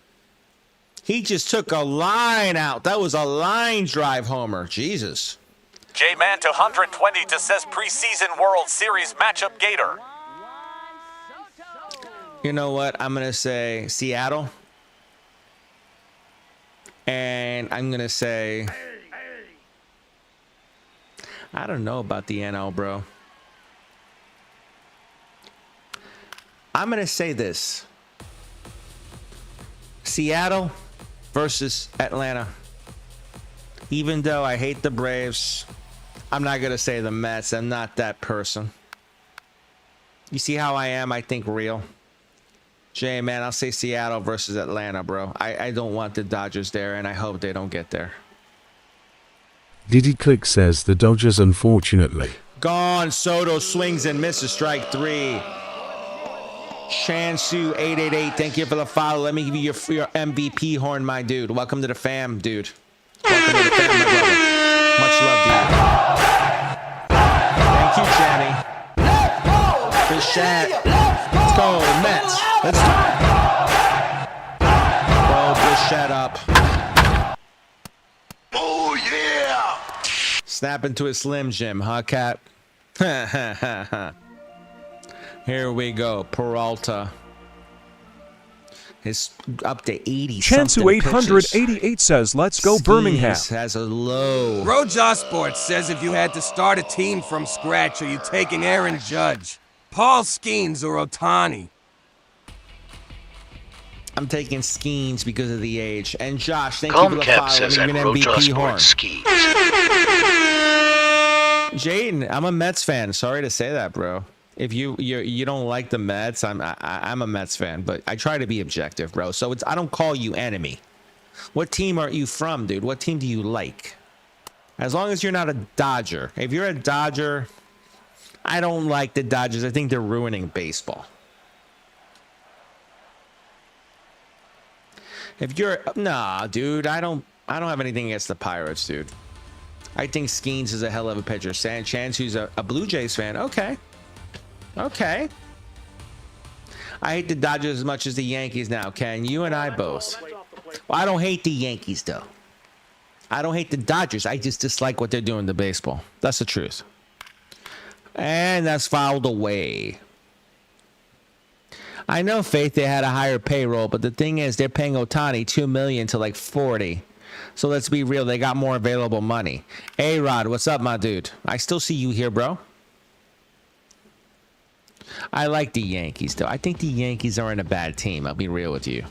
He just took a line out. That was a line drive homer. Jesus. J-Man to 120 to says preseason World Series matchup Gator. You know what? I'm going to say Seattle. And I'm going to say... I don't know about the NL, bro. I'm going to say this. Seattle versus Atlanta. Even though I hate the Braves, I'm not going to say the Mets. I'm not that person. You see how I am? I think real. Jay, man, I'll say Seattle versus Atlanta, bro. I don't want the Dodgers there, and I hope they don't get there. Diddy Click says the Dodgers, unfortunately. Gone. Soto swings and misses. Strike three. Shansu 888. Thank you for the follow. Let me give you your MVP horn, my dude. Welcome to the fam, dude. Welcome to the fam, my brother. Much love to you. Thank you, Jamie. Bichette. Let's go, Mets. Let's do it. Roll Bichette up. Oh, yeah! Snap into a Slim Jim, huh, Cat? Here we go. Peralta. His up to 80 Chansu 888 says, let's go Birmingham. Skenes has a low. Rojar Sports says if you had to start a team from scratch, are you taking Aaron Judge, Paul Skenes, or Otani? I'm taking Skenes because of the age. And Josh, thank you for the follow. Says I'm even Rojar MVP horn. Sports Skenes. Jaden, I'm a Mets fan. Sorry to say that, bro. If you don't like the Mets, I'm a Mets fan, but I try to be objective, bro. So I don't call you enemy. What team are you from, dude? What team do you like? As long as you're not a Dodger. If you're a Dodger, I don't like the Dodgers. I think they're ruining baseball. If you're nah, dude, I don't have anything against the Pirates, dude. I think Skenes is a hell of a pitcher. Chance, who's a Blue Jays fan, okay. Okay. I hate the Dodgers as much as the Yankees now, Ken. You and I both. Well, I don't hate the Yankees, though. I don't hate the Dodgers. I just dislike what they're doing to baseball. That's the truth. And that's fouled away. I know, Faith, they had a higher payroll, but the thing is, they're paying Otani $2 million to like 40. So let's be real. They got more available money. A-Rod, what's up, my dude? I still see you here, bro. I like the Yankees, though. I think the Yankees aren't a bad team. I'll be real with you.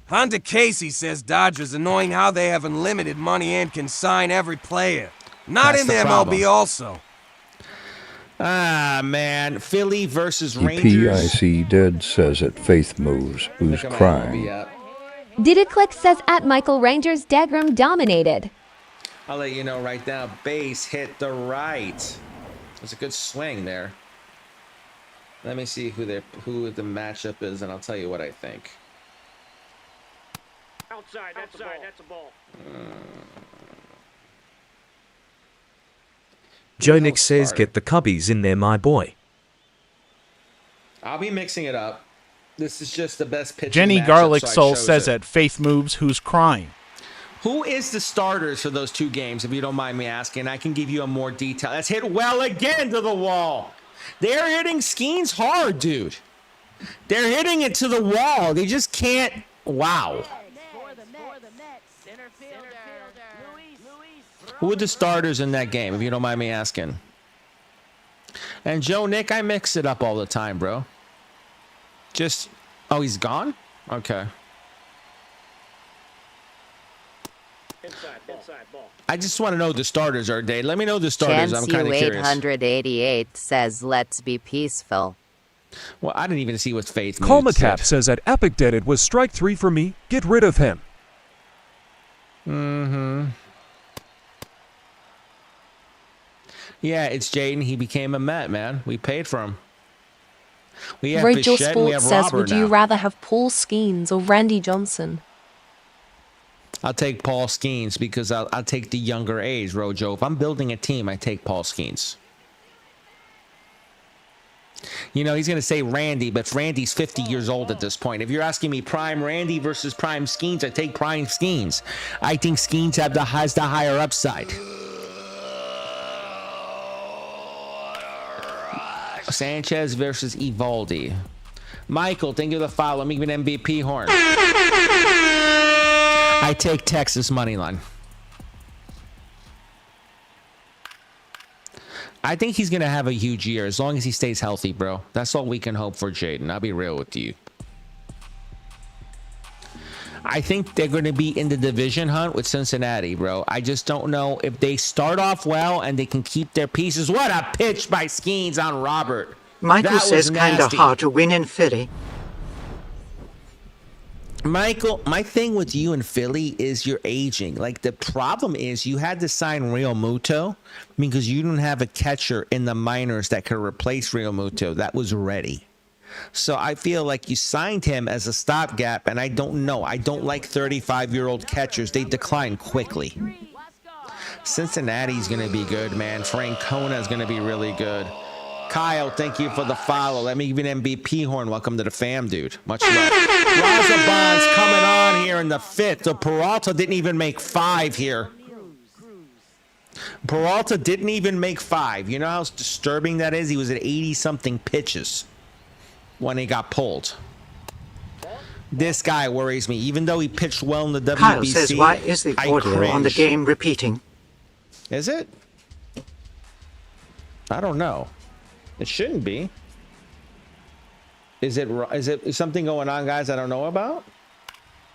Honda Casey says Dodgers annoying how they have unlimited money and can sign every player. Not in the MLB also. Ah, man. Philly versus Rangers. PIC Dead says it. Faith moves. Who's crying? Did it click says at Michael Rangers Dagram dominated. I'll let you know right now. Base hit the right. It's a good swing there. Let me see who the matchup is, and I'll tell you what I think. Outside, that's a ball. Joe Nick says, get the Cubbies in there, my boy. I'll be mixing it up. This is just the best pitching Jenny matchup, Garlic so Soul says at Faith Moves, who's crying? Who is the starters for those two games, if you don't mind me asking? I can give you a more detail. That's hit well again to the wall. They're hitting Skenes hard, dude. They're hitting it to the wall. They just can't. Wow. Who are the starters in that game, if you don't mind me asking? And Joe Nick, I mix it up all the time, bro. Just, oh, he's gone? Okay. Inside ball. I just want to know the starters are, Dave. Let me know the starters. I'm kind of curious. 888 says, let's be peaceful. Well, I didn't even see what Faith Colmacap says at Epic Dead it was strike 3 for me. Get rid of him. Mm-hmm. Yeah, it's Jaden. He became a Met, man. We paid for him. We have Rachel Bichette and we have Sports says, Robert would you now. rather have Paul Skenes or Randy Johnson? I'll take Paul Skenes because I'll take the younger age, Rojo. If I'm building a team, I take Paul Skenes. You know, he's going to say Randy, but Randy's 50 years old at this point. If you're asking me prime Randy versus prime Skenes, I take prime Skenes. I think Skenes has the higher upside. Sanchez versus Evaldi. Michael, thank you for the follow. I'm even MVP horn. I take Texas money line. I think he's going to have a huge year as long as he stays healthy, bro. That's all we can hope for, Jaden. I'll be real with you. I think they're going to be in the division hunt with Cincinnati, bro. I just don't know if they start off well and they can keep their pieces. What a pitch by Skenes on Robert. Michael says kind of hard to win in Philly. Michael, my thing with you in Philly is you're aging. Like, the problem is you had to sign Real Muto because you didn't have a catcher in the minors that could replace Real Muto that was ready. So I feel like you signed him as a stopgap, and I don't know. I don't like 35-year-old catchers. They decline quickly. Cincinnati's going to be good, man. Francona is going to be really good. Kyle, thank you for the follow. Let me give you an MVP horn. Welcome to the fam, dude. Much love. Razabon's coming on here in the 5th. So Peralta didn't even make 5 here. Peralta didn't even make 5. You know how disturbing that is? He was at 80-something pitches when he got pulled. This guy worries me. Even though he pitched well in the WBC, Kyle says, why is the audio on the game repeating? Is it? I don't know. It shouldn't be. Is it something going on, guys, I don't know about?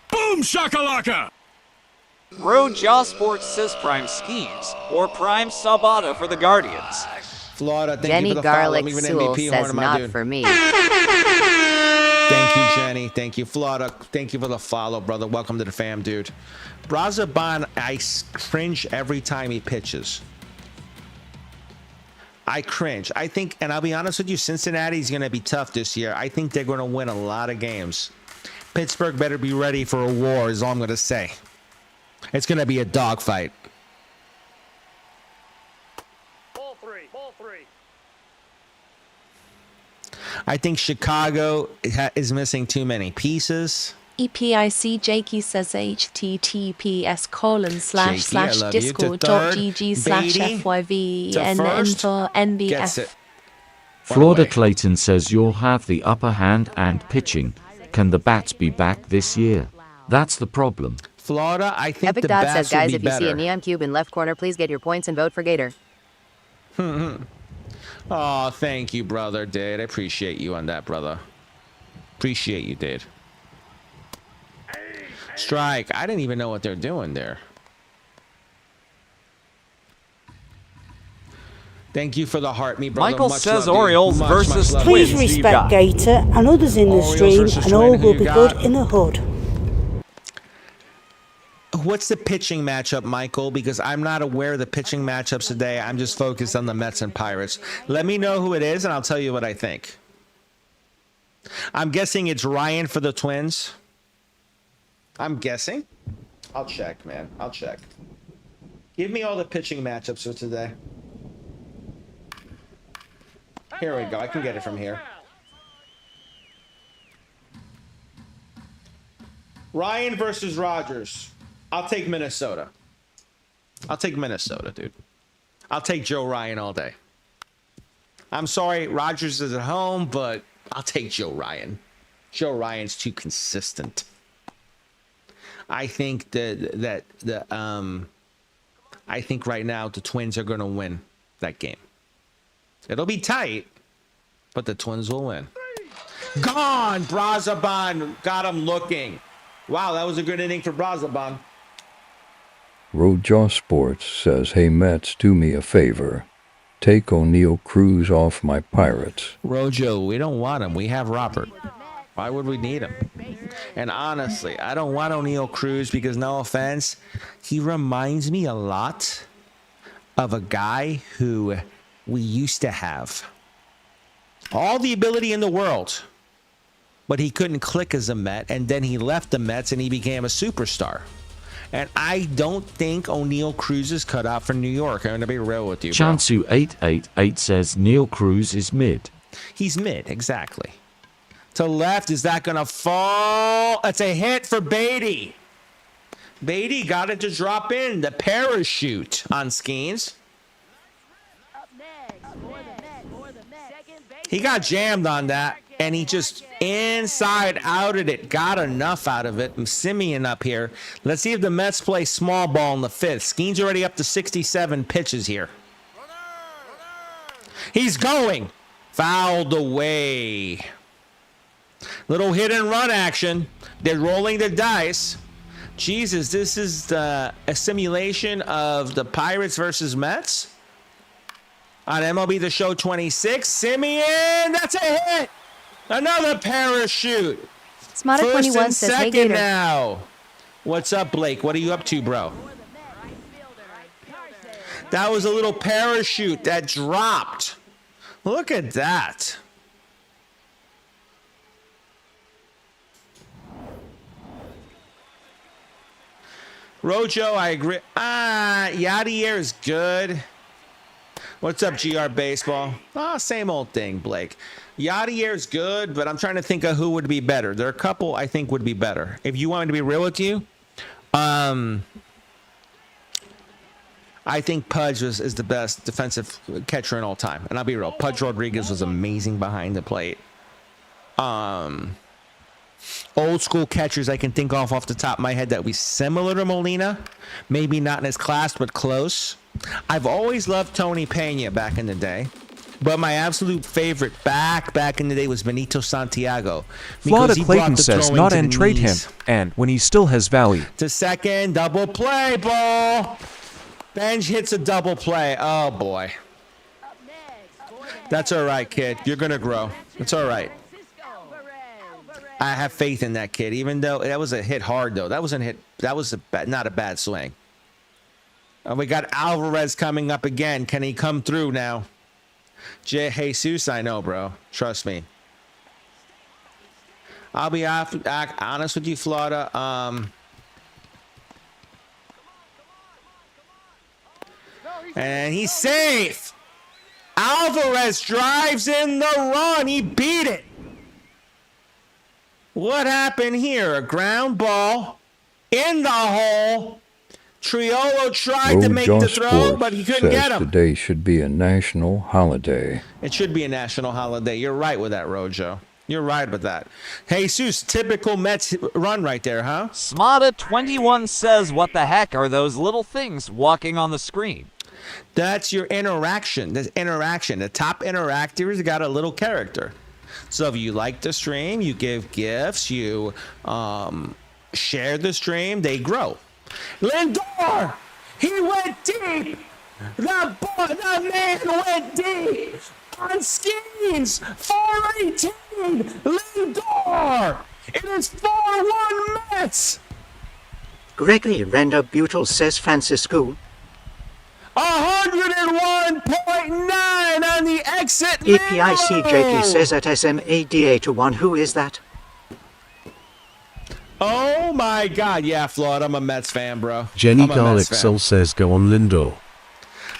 Boom shakalaka! Road Jaw Sports says Prime Skenes or Prime Sabata for the Guardians. Florida, thank Jenny you for the Garlic follow. Sewell MVP says not for me. Thank you, Jenny. Thank you, Florida. Thank you for the follow, brother. Welcome to the fam, dude. Brazaban, I cringe every time he pitches. I cringe. I think, and I'll be honest with you, Cincinnati's going to be tough this year. I think they're going to win a lot of games. Pittsburgh better be ready for a war, is all I'm going to say. It's going to be a dogfight. Ball three. I think Chicago is missing too many pieces. EPIC Jakey says https://discord.gg/fyv and for NBF. Florida Clayton says you'll have the upper hand and pitching. Can the bats be back this year? That's the problem. Florida, I think Epic the Dot bats says, guys, if you better. see a neon cube in left corner, please get your points and vote for Gator. Oh, thank you, brother, dude. I appreciate you on that, brother. Appreciate you, dude. Strike. I didn't even know what they're doing there. Thank you for the heart, me brother. Michael much says love, Orioles versus love. Please Twins. respect Gator and others in the Orioles stream, versus and all Twin, who will you be got? good in the hood. What's the pitching matchup, Michael? Because I'm not aware of the pitching matchups today. I'm just focused on the Mets and Pirates. Let me know who it is, and I'll tell you what I think. I'm guessing it's Ryan for the Twins. I'm guessing. I'll check, man. I'll check. Give me all the pitching matchups for today. Here we go. I can get it from here. Ryan versus Rogers. I'll take Minnesota. I'll take Minnesota, dude. I'll take Joe Ryan all day. I'm sorry, Rogers is at home, but I'll take Joe Ryan. Joe Ryan's too consistent. I think I think right now the Twins are going to win that game. It'll be tight, but the Twins will win. Gone! Brazaban got him looking. Wow, that was a good inning for Brazaban. Roadjaw Sports says, hey Mets, do me a favor. Take O'Neal Cruz off my Pirates. Rojo, we don't want him. We have Robert. Why would we need him? And honestly, I don't want O'Neal Cruz because, no offense, he reminds me a lot of a guy who we used to have. All the ability in the world, but he couldn't click as a Met, and then he left the Mets and he became a superstar. And I don't think O'Neal Cruz is cut out for New York. I'm going to be real with you, bro. Chansu888 says Neil Cruz is mid. He's mid, exactly. To left, is that going to fall? That's a hit for Beatty. Beatty got it to drop in. The parachute on Skenes. He got jammed on that, and he just inside outed it. Got enough out of it. Simeon up here. Let's see if the Mets play small ball in the fifth. Skenes already up to 67 pitches here. He's going. Fouled away. Little hit and run action. They're rolling the dice. Jesus, this is a simulation of the Pirates versus Mets. On MLB The Show 26, Simeon, that's a hit. Another parachute. Smarter 21 says, hey Gator. Now. What's up, Blake? What are you up to, bro? That was a little parachute that dropped. Look at that. Rojo, I agree. Yadier is good. What's up, GR Baseball? Same old thing, Blake. Yadier's good, but I'm trying to think of who would be better. There are a couple I think would be better. If you want me to be real with you, I think Pudge is the best defensive catcher in all time. And I'll be real. Pudge Rodriguez was amazing behind the plate. old school catchers I can think off the top of my head that would be similar to Molina. Maybe not in his class, but close. I've always loved Tony Pena back in the day. But my absolute favorite back in the day was Benito Santiago. Florida Clayton says not and trade him, and when he still has value. To second, double play ball. Benj hits a double play. Oh, boy. That's all right, kid. You're going to grow. It's all right. I have faith in that kid, even though that was a hit hard, though. That wasn't hit. That was not a bad swing. We got Alvarez coming up again. Can he come through now? Jesus, I know, bro. Trust me. I'll be honest with you, Florida. And he's safe. Alvarez drives in the run. He beat it. What happened here? A ground ball in the hole. Triolo tried to make the throw, but he couldn't get him. Today should be a national holiday. It should be a national holiday. You're right with that, Rojo. You're right with that. Jesus, typical Mets run right there, huh? Smada21 says, what the heck are those little things walking on the screen? That's your interaction. That's interaction. The top interactors got a little character. So if you like the stream, you give gifts, you share the stream, they grow. Lindor, he went deep. The man went deep on Skenes. 418, Lindor. It is 4-1 Mets. Gregory Render Butel says Francisco. 101.9 on the exit. EPIC Jakey says at SMADA to 1. Who is that? Oh my God. Yeah, Floyd, I'm a Mets fan, bro. Jenny Garlic Soul says go on Lindor.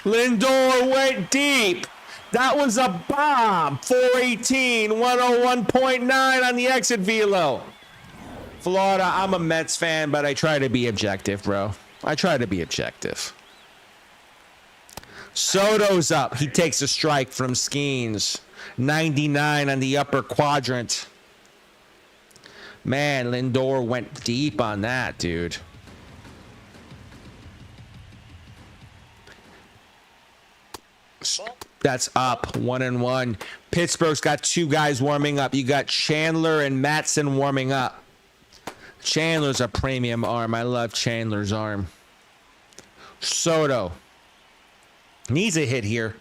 Lindor went deep. That was a bomb. 418, 101.9 on the exit velo. Florida, I'm a Mets fan, but I try to be objective, bro. I try to be objective. Soto's up. He takes a strike from Skenes. 99 on the upper quadrant. Man, Lindor went deep on that, dude. That's up 1-1. Pittsburgh's got two guys warming up. You got Chandler and Matson warming up. Chandler's a premium arm. I love Chandler's arm. Soto needs a hit here.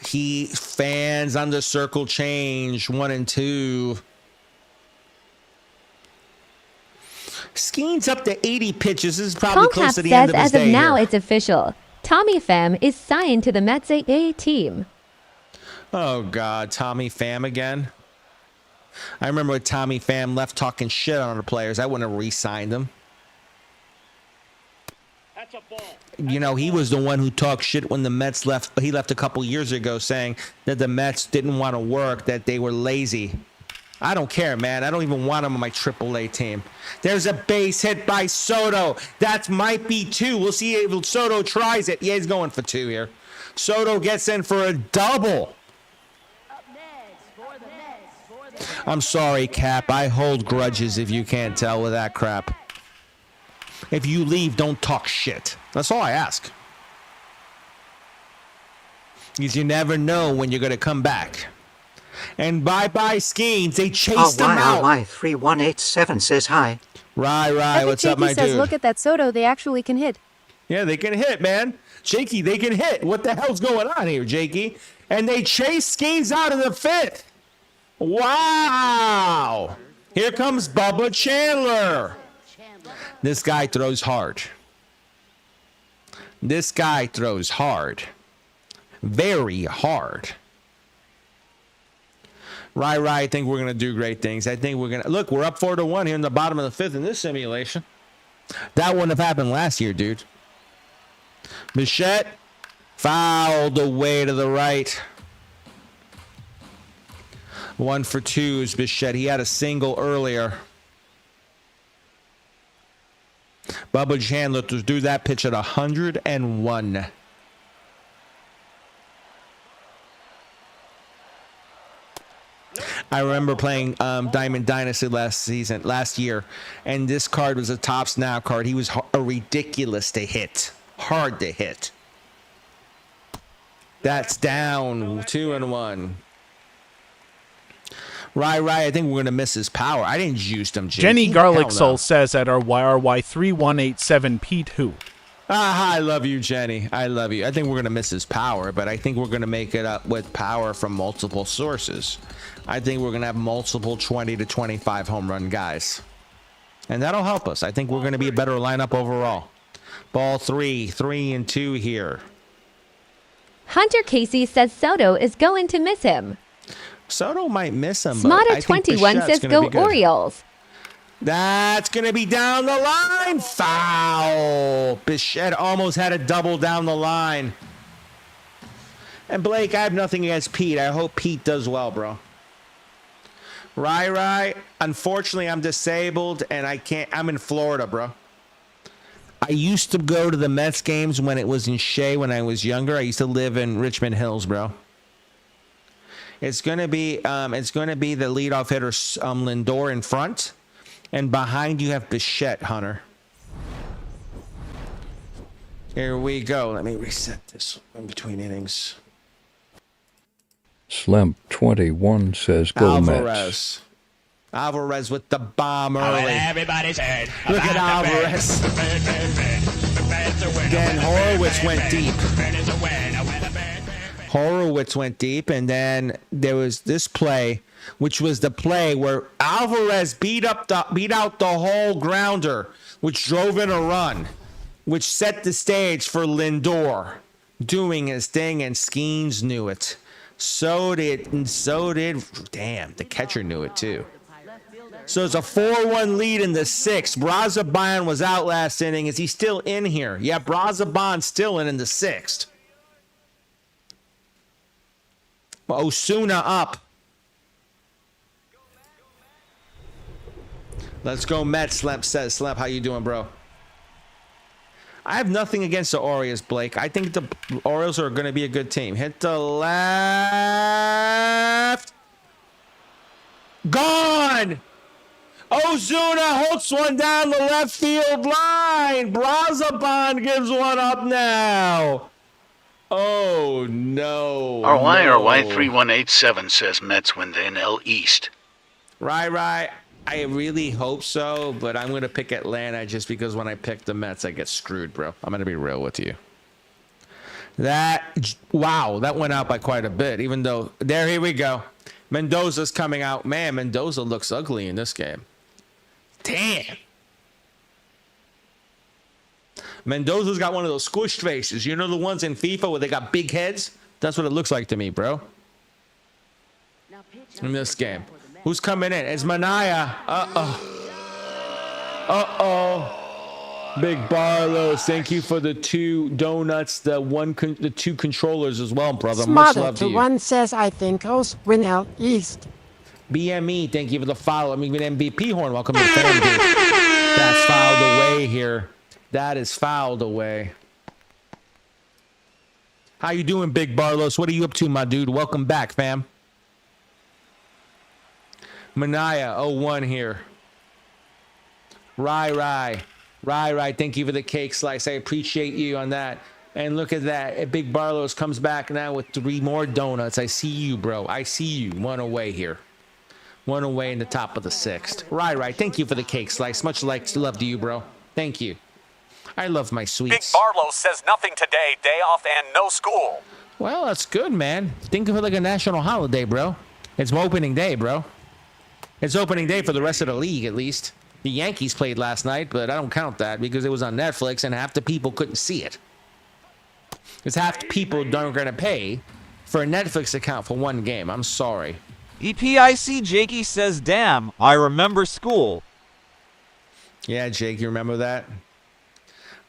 He fans on the circle change 1 and 2. Skenes up to 80 pitches. This is probably close to the end of his day. As of now, here. It's official. Tommy Pham is signed to the Mets AA team. Oh, God. Tommy Pham again? I remember when Tommy Pham left talking shit on the players. I wouldn't have re-signed him. That's a ball. You know, he was the one who talked shit when the Mets left. He left a couple years ago saying that the Mets didn't want to work, that they were lazy. I don't care, man. I don't even want him on my AAA team. There's a base hit by Soto. That might be 2. We'll see if Soto tries it. Yeah, he's going for 2 here. Soto gets in for a double. I'm sorry, Cap. I hold grudges if you can't tell with that crap. If you leave, don't talk shit. That's all I ask. Because you never know when you're going to come back. And bye-bye Skenes. They chased him out. RY3187 says hi. Right. What's up, my dude? says, look at that Soto. They actually can hit. Yeah, they can hit, man. Jakey, they can hit. What the hell's going on here, Jakey? And they chased Skenes out in the 5th. Wow. Here comes Bubba Chandler. This guy throws hard. This guy throws hard. Very hard. Right. I think we're going to do great things. I think we're going to... Look, we're up 4-1 here in the bottom of the 5th in this simulation. That wouldn't have happened last year, dude. Bichette fouled away to the right. 1 for 2 is Bichette. He had a single earlier. Bubba Chandler to do that pitch at 101. I remember playing Diamond Dynasty last year, and this card was a Topps Now card. He was ridiculous to hit, hard to hit. That's down 2-1. Right. I think we're gonna miss his power. I didn't juice him. Jenny Garlic Soul says at our RY3187 Pete who. I love you, Jenny. I love you. I think we're going to miss his power, but I think we're going to make it up with power from multiple sources. I think we're going to have multiple 20 to 25 home run guys. And that'll help us. I think we're going to be a better lineup overall. Ball 3-2 here. Hunter Casey says Soto is going to miss him. Soto might miss him. Smata21 says go Orioles. That's going to be down the line. Foul. Bichette almost had a double down the line. And Blake, I have nothing against Pete. I hope Pete does well, bro. Right. Unfortunately, I'm disabled and I can't. I'm in Florida, bro. I used to go to the Mets games when it was in Shea when I was younger. I used to live in Richmond Hills, bro. It's going to be the leadoff hitter, Lindor in front. And behind you have Bichette, Hunter. Here we go. Let me reset this in between innings. Slemp21 says go Mets. Alvarez with the bomb early. Everybody's heard. Look at Alvarez. Then Horowitz went deep. And then there was this play, which was the play where Alvarez beat out the whole grounder, which drove in a run, which set the stage for Lindor doing his thing, and Skenes knew it. So did damn, the catcher knew it too. So it's a 4-1 lead in the sixth. Brazaban was out last inning. Is he still in here? Yeah, Brazaban's still in the sixth. Osuna up. Let's go Mets, Slemp says. Slemp, how you doing, bro? I have nothing against the Orioles, Blake. I think the Orioles are going to be a good team. Hit the left. Gone! Ozuna holds one down the left field line. Brazaban gives one up now. Oh, no. RY3187 says Mets win the NL East. Right. I really hope so, but I'm going to pick Atlanta just because when I pick the Mets, I get screwed, bro. I'm going to be real with you. Wow, that went out by quite a bit, even though, here we go. Mendoza's coming out. Man, Mendoza looks ugly in this game. Damn. Mendoza's got one of those squished faces. You know the ones in FIFA where they got big heads? That's what it looks like to me, bro. In this game. Who's coming in? It's Manaya. Big Barlos, thank you for the 2 donuts, the 2 controllers as well, brother. Much love to you. One says, I think O's win out East. BME, thank you for the follow. I'm even MVP horn. Welcome to the fan, dude. That's fouled away here. That is fouled away. How you doing, Big Barlos? What are you up to, my dude? Welcome back, fam. Manaya, 0-1 here. Rai. Thank you for the cake slice. I appreciate you on that. And look at that. Big Barlos comes back now with 3 more donuts. I see you, bro. I see you. 1 away here. 1 away in the top of the 6th. Rai. Thank you for the cake slice. Much love to you, bro. Thank you. I love my sweets. Big Barlow says nothing today, day off and no school. Well, that's good, man. Think of it like a national holiday, bro. It's opening day, bro. It's opening day for the rest of the league, at least. The Yankees played last night, but I don't count that because it was on Netflix and half the people couldn't see it. Because half the people aren't going to pay for a Netflix account for 1 game. I'm sorry. EPIC Jakey says, damn, I remember school. Yeah, Jake, you remember that?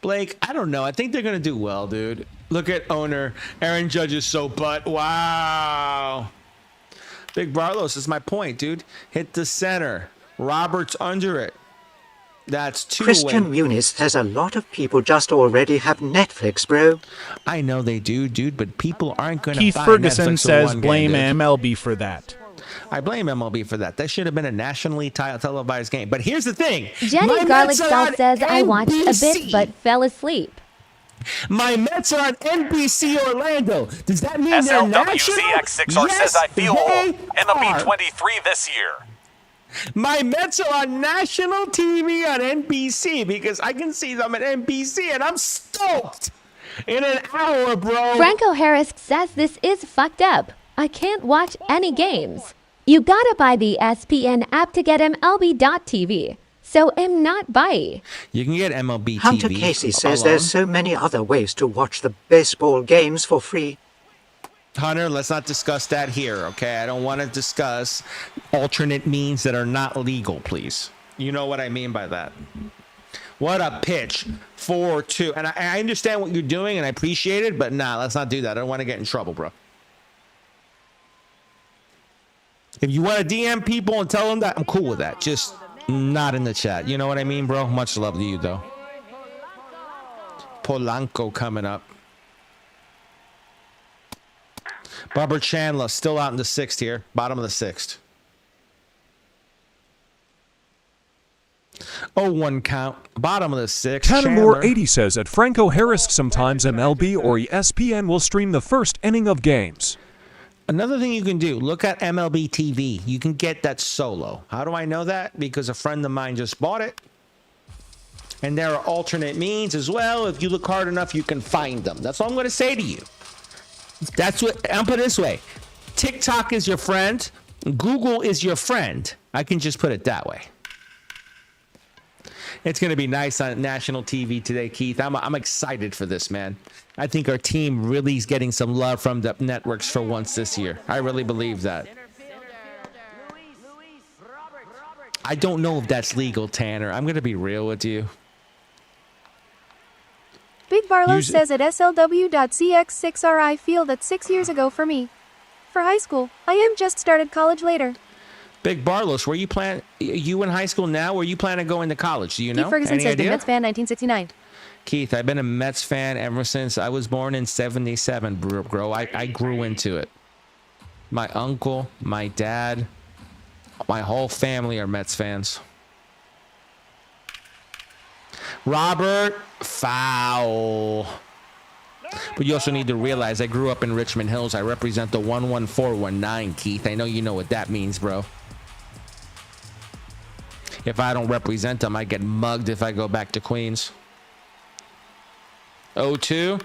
Blake, I don't know. I think they're going to do well, dude. Look at owner. Aaron Judge is so butt. Wow. Big Barlos is my point, dude. Hit the center. Roberts under it. That's 2 Christian away. Muniz says a lot of people just already have Netflix, bro. I know they do, dude, but people aren't going to Keith buy Ferguson Netflix says for 1 blame game, MLB for that. I blame MLB for that. That should have been a nationally televised game. But here's the thing. Jenny My Garlic Mets are Salt on says, I watched a bit NBC. but fell asleep. My Mets are on NBC Orlando. Does that mean they're national? SLWZX6R says I feel old. MLB 23 this year. My Mets are on national TV on NBC because I can see them at NBC and I'm stoked. In an hour, bro. Franco Harris says this is fucked up. I can't watch any games. You gotta buy the SPN app to get MLB.TV. So I'm not buy. You can get MLB TV. Hunter Casey says there's so many other ways to watch the baseball games for free. Hunter, let's not discuss that here, okay? I don't want to discuss alternate means that are not legal, please. You know what I mean by that. What a pitch. 4-2. And I understand what you're doing, and I appreciate it, but nah, let's not do that. I don't want to get in trouble, bro. If you want to DM people and tell them that, I'm cool with that. Just not in the chat. You know what I mean, bro? Much love to you, though. Polanco coming up. Barbara Chandler still out in the 6th here. Bottom of the 6th. 0-1 count. Bottom of the 6th. Catamore 80 says at Franco Harris sometimes MLB or ESPN will stream the first inning of games. Another thing you can do, look at MLB TV. You can get that solo. How do I know that? Because a friend of mine just bought it. And there are alternate means as well. If you look hard enough, you can find them. That's all I'm going to say to you. That's what, I'll put it this way. TikTok is your friend. Google is your friend. I can just put it that way. It's going to be nice on national TV today, Keith. I'm excited for this, man. I think our team really is getting some love from the networks for once this year. I really believe that. I don't know if that's legal, Tanner. I'm going to be real with you. Big Barlow says at SLW.CX6R I feel that 6 years ago for me. For high school, I am just started college later. Big Barlos, where you plan? You in high school now? Where you plan to go into college? Do you know? Keith Ferguson Any says idea? the Mets fan 1969. Keith, I've been a Mets fan ever since I was born in '77, bro. I grew into it. My uncle, my dad, my whole family are Mets fans. Robert, foul. But you also need to realize I grew up in Richmond Hills. I represent the 11419, Keith. I know you know what that means, bro. If I don't represent them, I get mugged if I go back to Queens. 0-2.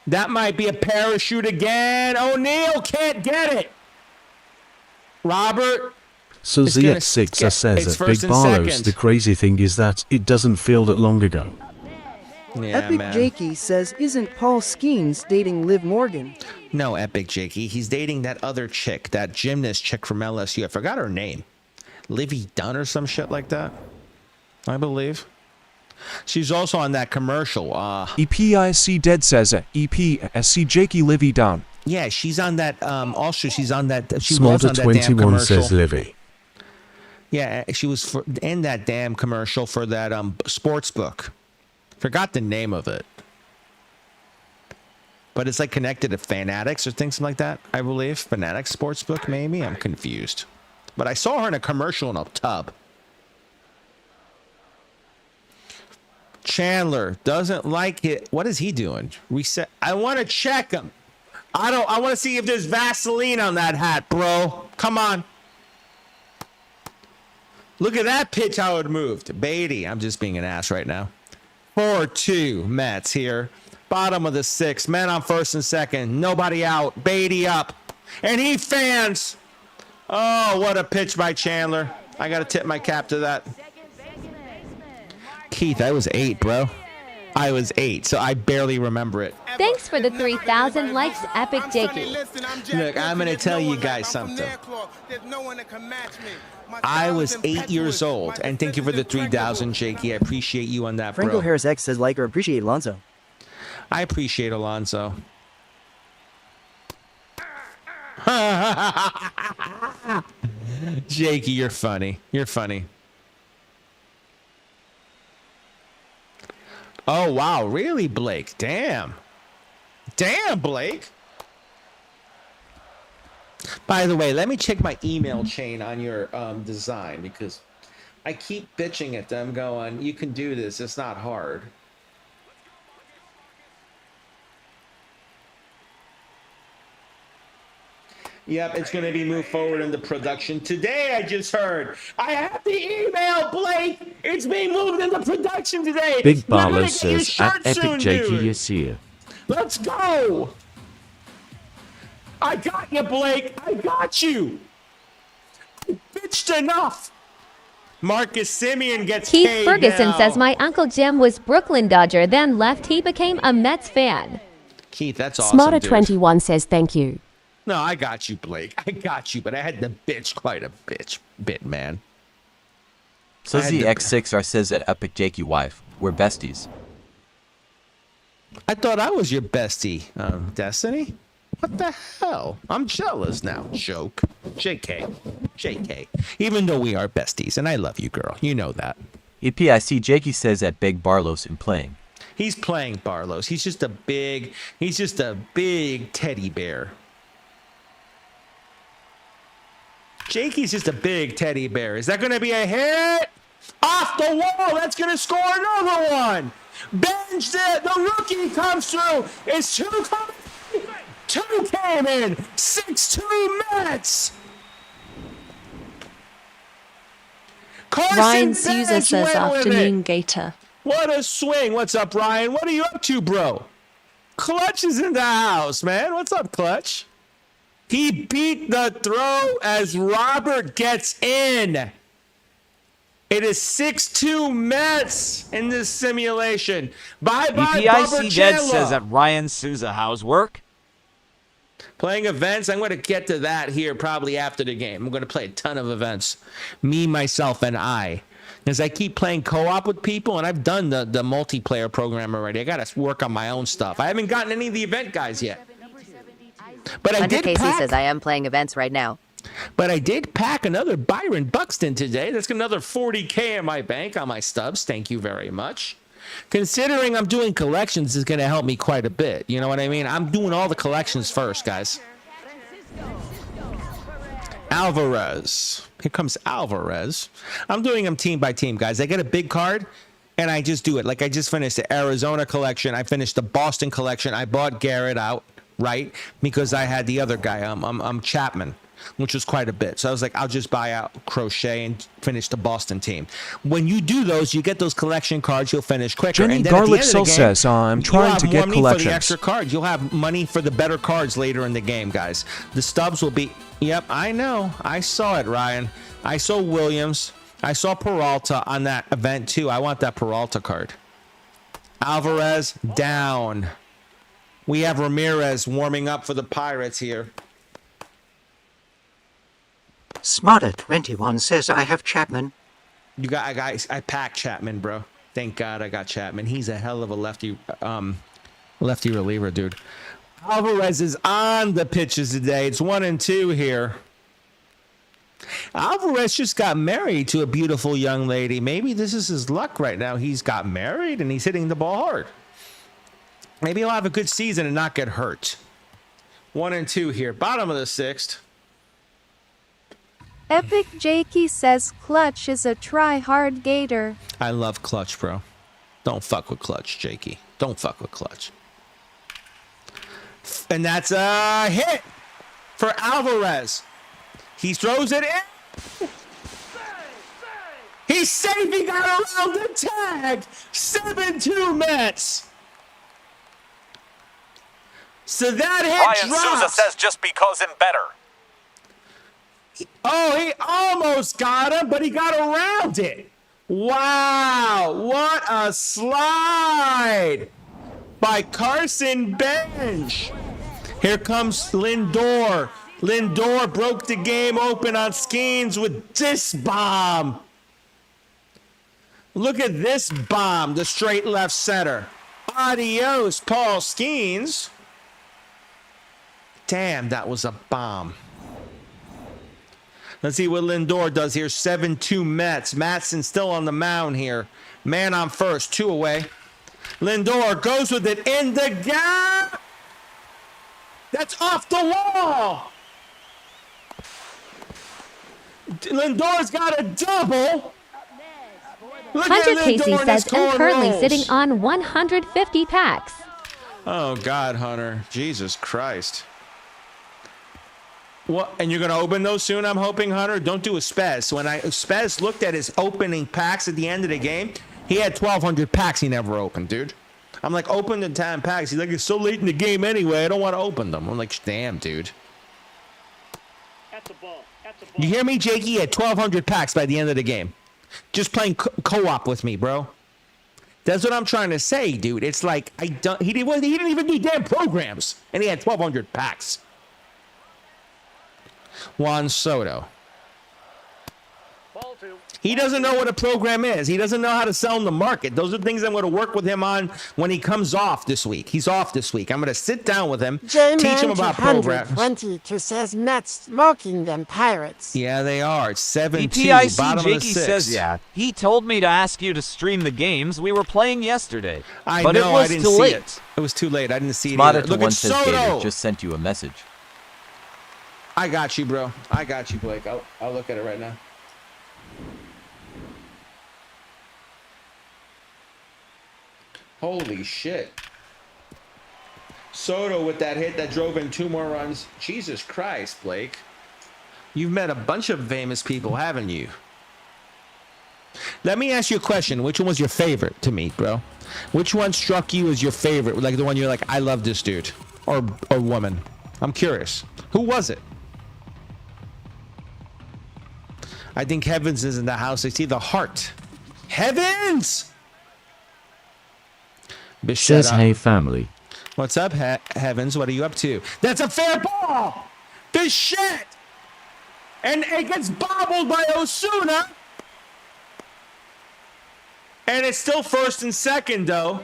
That might be a parachute again. O'Neal can't get it. Robert. So ZX6 says at Big Barlows, the crazy thing is that it doesn't feel that long ago. Yeah, Epic man. Jakey says, isn't Paul Skenes dating Liv Morgan? No, Epic Jakey. He's dating that other chick, that gymnast chick from LSU. I forgot her name. Livy Dunn or some shit like that, I believe. She's also on that commercial. EPIC Dead says EPSC Jakey Livy down. Yeah, she's on that. Also, she's on that. She Smolder was on that damn 21 commercial. says Livy. Yeah, she was in that damn commercial for that sports book. Forgot the name of it. But it's like connected to Fanatics or things like that, I believe. Fanatics Sportsbook, maybe? I'm confused. But I saw her in a commercial in a tub. Chandler doesn't like it. What is he doing? Reset. I want to check him. I want to see if there's Vaseline on that hat, bro. Come on. Look at that pitch, how it moved. Beatty. I'm just being an ass right now. 4-2 Mets here. Bottom of the 6th. Men on first and second. Nobody out. Beatty up. And he fans. Oh, what a pitch by Chandler. I got to tip my cap to that. Keith, I was 8, bro. I was 8, so I barely remember it. Thanks for the 3,000 likes, Epic Jakey. Look, I'm going to tell you guys something. I was 8 years old, and thank you for the 3,000, Jakey. I appreciate you on that, Franco bro. Harris X says like or appreciate Alonso. I appreciate Alonso. Jakey, you're funny. You're funny. Oh, wow. Really, Blake? Damn. Damn, Blake. By the way, let me check my email chain on your design because I keep bitching at them going, you can do this. It's not hard. Yep, it's going to be moved forward into production. Today, I just heard. I have the email, Blake. It's being moved into production today. Big Barlow says at Epic Jakey is here. Let's go. I got you, Blake. I got you. I bitched enough. Marcus Simeon gets Keith paid Ferguson now. says my Uncle Jim was Brooklyn Dodger, then left. He became a Mets fan. Keith, that's awesome, dude. Smarter21 says thank you. No, I got you, Blake. I got you, but I had to bitch quite a bit, man. Says the X6R says at Epic Jakey wife, we're besties. I thought I was your bestie, Destiny. What the hell? I'm jealous now. Joke. JK. Even though we are besties, and I love you, girl. You know that. EPIC Jakey says at Big Barlow's in playing. He's playing Barlow's. He's just a big teddy bear. Jakey's just a big teddy bear. Is that going to be a hit? Off the wall. That's going to score another one. Benched it. The rookie comes through. It's two coming. Two came in. 6-2 Mets. Ryan Souza says afternoon Gator. What a swing. What's up, Ryan? What are you up to, bro? Clutch is in the house, man. What's up, Clutch? He beat the throw as Robert gets in. It is 6-2 Mets in this simulation. Bye-bye, EPIC Dead Chandler. says at Ryan Souza, how's work? Playing events, I'm going to get to that here probably after the game. I'm going to play a ton of events. Me, myself, and I. Because I keep playing co-op with people, and I've done the multiplayer program already. I got to work on my own stuff. I haven't gotten any of the event guys yet. But I did Casey says I am playing events right now. But I did pack another Byron Buxton today. That's another $40K in my bank on my stubs. Thank you very much. Considering I'm doing collections is going to help me quite a bit. You know what I mean? I'm doing all the collections first, guys. Alvarez. Here comes Alvarez. I'm doing them team by team, guys. I get a big card, and I just do it. Like I just finished the Arizona collection. I finished the Boston collection. I bought Garrett out, right? Because I had the other guy, I'm Chapman, which was quite a bit. So I was like, I'll just buy out Crochet and finish the Boston team. When you do those, you get those collection cards, you'll finish quicker. Jenny and then Garlic at the end still of the game, says, I'm trying to get money collections. for the extra cards. You'll have money for the better cards later in the game, guys. The stubs will be, yep, I know. I saw it, Ryan. I saw Williams. I saw Peralta on that event, too. I want that Peralta card. Alvarez down. We have Ramirez warming up for the Pirates here. Smarter21 says I have Chapman. I packed Chapman, bro. Thank God I got Chapman. He's a hell of a lefty reliever, dude. Alvarez is on the pitches today. It's 1-2 here. Alvarez just got married to a beautiful young lady. Maybe this is his luck right now. He's got married and he's hitting the ball hard. Maybe he'll have a good season and not get hurt. 1-2 here. Bottom of the sixth. Epic Jakey says Clutch is a try-hard Gator. I love Clutch, bro. Don't fuck with Clutch, Jakey. Don't fuck with Clutch. And that's a hit for Alvarez. He throws it in. He's safe. He got around the tag. 7-2 Mets. So that hit Ryan Souza drops. says just because I'm better. Oh, he almost got him, but he got around it. Wow, what a slide by Carson Bench. Here comes Lindor. Lindor broke the game open on Skenes with this bomb. Look at this bomb, the straight left center. Adios, Paul Skenes. Damn, that was a bomb. Let's see what Lindor does here. 7-2 Mets. Matson still on the mound here. Man on first, 2 away. Lindor goes with it in the gap. That's off the wall. Lindor's got a double. Look Hunter at Casey Lindor says I'm currently rolls. sitting on 150 packs. Oh, God, Hunter. Jesus Christ. What? And you're going to open those soon, I'm hoping, Hunter? Don't do a Spez. When Spez looked at his opening packs at the end of the game, he had 1,200 packs he never opened, dude. I'm like, open the 10 packs. He's like, it's so late in the game anyway. I don't want to open them. I'm like, damn, dude. At the ball. You hear me, Jakey? He had 1,200 packs by the end of the game. Just playing co-op with me, bro. That's what I'm trying to say, dude. It's like, he didn't even do damn programs. And he had 1,200 packs. Juan Soto. Ball 2. He doesn't know what a program is. He doesn't know how to sell in the market. Those are things I'm going to work with him on when he comes off this week. He's off this week. I'm going to sit down with him, teach him about programs. 22 says Mets smoking them Pirates. Yeah, they are. It's 7-2, EPIC bottom of the Jakey sixth. says, yeah. He told me to ask you to stream the games we were playing yesterday. I but know, it was I didn't too see late. it. It was too late. I didn't see it Spot either. it to Look one at says Soto. Gator just sent you a message. I got you, bro. I got you, Blake. I'll look at it right now. Holy shit. Soto with that hit that drove in 2 more runs. Jesus Christ, Blake. You've met a bunch of famous people, haven't you? Let me ask you a question. Which one was your favorite to meet, bro? Which one struck you as your favorite? Like the one you're like, I love this dude. Or woman. I'm curious. Who was it? I think Heavens is in the house. I see the heart. Heavens! Says, hey family. What's up, Heavens? What are you up to? That's a fair ball! This shit! And it gets bobbled by Osuna. And it's still first and second, though.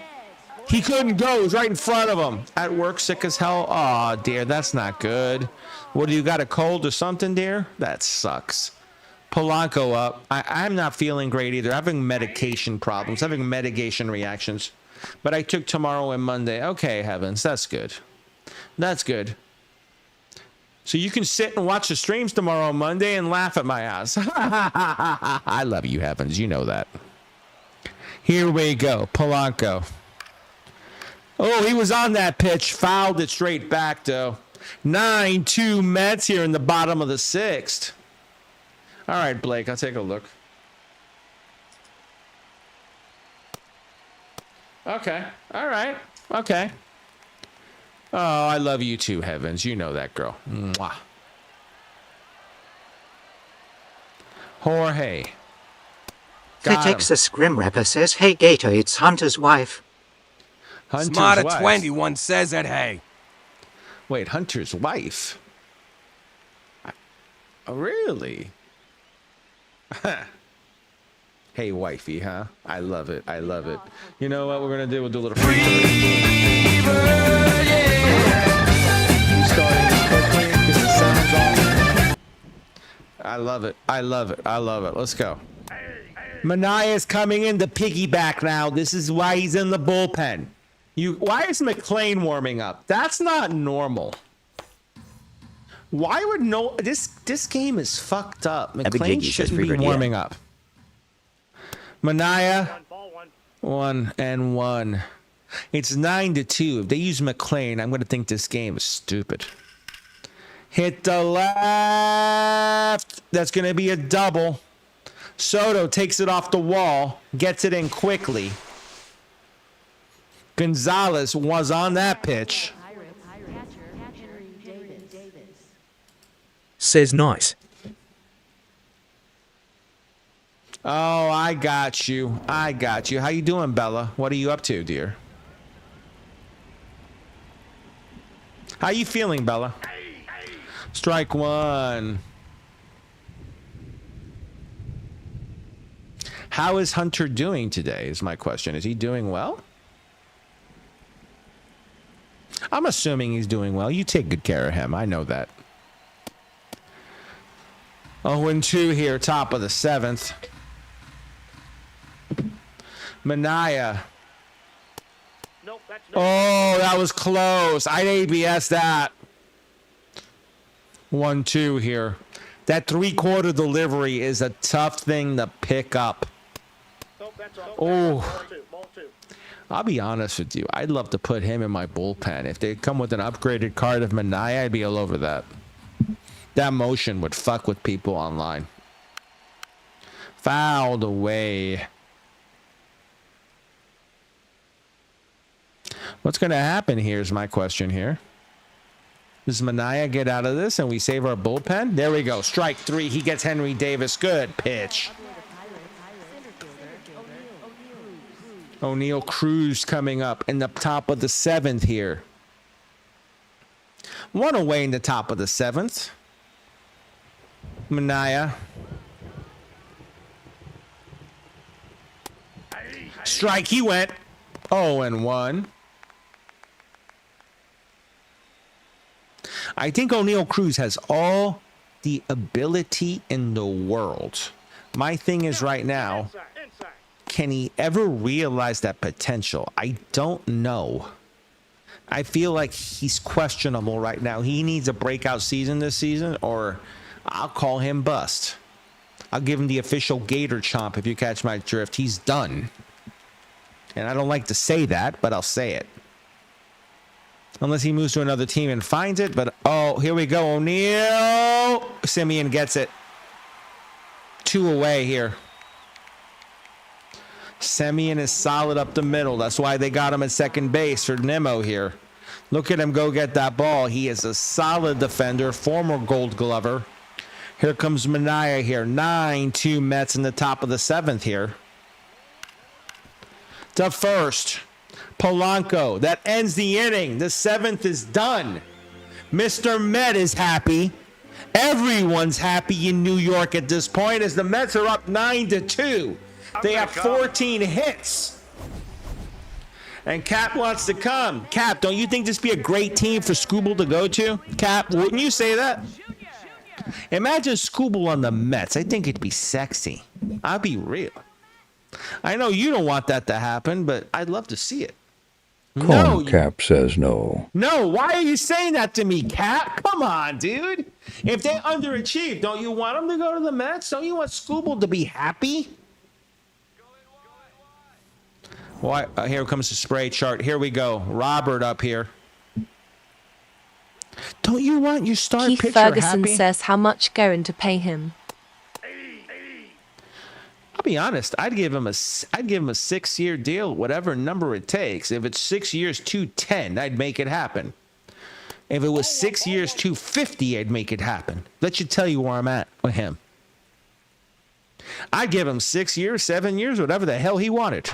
He couldn't go. It was right in front of him. At work, sick as hell. Aw, dear, that's not good. What, do you got a cold or something, dear? That sucks. Polanco up. I'm not feeling great either. Having medication problems, having medication reactions. But I took tomorrow and Monday. Okay, Heavens, that's good. That's good. So you can sit and watch the streams tomorrow and Monday and laugh at my ass. I love you, Heavens. You know that. Here we go. Polanco. Oh, he was on that pitch. Fouled it straight back, though. 9-2 Mets here in the bottom of the 6th. All right, Blake, I'll take a look. Okay. All right. Okay. Oh, I love you too, Heavens. You know that, girl. Mwah. Jorge. Critics the Scrim Rapper says, hey Gator, it's Hunter's wife. Hunter's Smarter wife. 21 says it, hey. Wait, Hunter's wife? Oh, really? Hey, wifey, huh? I love it. I love it. You know what we're going to do? We'll do a little free starting quickly because the sound's on. I love it. I love it. I love it. Let's go. Manaya's coming in to piggyback now. This is why he's in the bullpen. Why is McClain warming up? That's not normal. Why would this game is fucked up. McClain shouldn't be warming up. Manaya, 1-1. It's 9-2. If they use McClain, I'm going to think this game is stupid. Hit the left. That's going to be a double. Soto takes it off the wall, gets it in quickly. Gonzalez was on that pitch. Says nice. Oh, I got you. I got you. How you doing, Bella? What are you up to, dear? How you feeling, Bella? Strike one. How is Hunter doing today is my question. Is he doing well? I'm assuming he's doing well. You take good care of him. I know that. 0-2 here, top of the 7th. Manaya. Nope, that's oh, that was close. I'd ABS that. 1-2 here. That three-quarter delivery is a tough thing to pick up. Oh, I'll be honest with you. I'd love to put him in my bullpen. If they come with an upgraded card of Minaya, I'd be all over that. That motion would fuck with people online. Fouled away. What's going to happen here is my question here. Does Minaya get out of this and we save our bullpen? There we go. Strike three. He gets Henry Davis. Good pitch. O'Neal Cruz coming up in the top of the 7th here. One away in the top of the 7th. Minaya. Strike. He went 0-1. I think O'Neal Cruz has all the ability in the world. My thing is right now, can he ever realize that potential? I don't know. I feel like he's questionable right now. He needs a breakout season this season, or I'll call him bust. I'll give him the official Gator chomp if you catch my drift. He's done. And I don't like to say that, but I'll say it. Unless he moves to another team and finds it. But, oh, here we go. O'Neal. Simeon gets it. 2 away here. Simeon is solid up the middle. That's why they got him at second base for Nemo here. Look at him go get that ball. He is a solid defender, former Gold Glover. Here comes Minaya here. 9-2 Mets in the top of the 7th here. To first. Polanco, that ends the inning. The 7th is done. Mr. Met is happy. Everyone's happy in New York at this point as the Mets are up 9-2. They have 14 hits. And Cap wants to come. Cap, don't you think this would be a great team for Scooble to go to? Cap, wouldn't you say that? Imagine Scooble on the Mets. I think it'd be sexy. I'll be real. I know you don't want that to happen, but I'd love to see it. Corn Cap says no. No, why are you saying that to me, Cap? Come on, dude. If they underachieve, don't you want them to go to the Mets? Don't you want Scooble to be happy? Why? Here comes the spray chart. Here we go. Robert up here. Don't you want your star Keith pitcher Ferguson happy? says how much going to pay him. I'll be honest. I'd give him a 6-year deal, whatever number it takes. If it's 6 years, 210, I'd make it happen. If it was 6 years, 250, I'd make it happen. That should tell you where I'm at with him. I'd give him 6 years, 7 years, whatever the hell he wanted.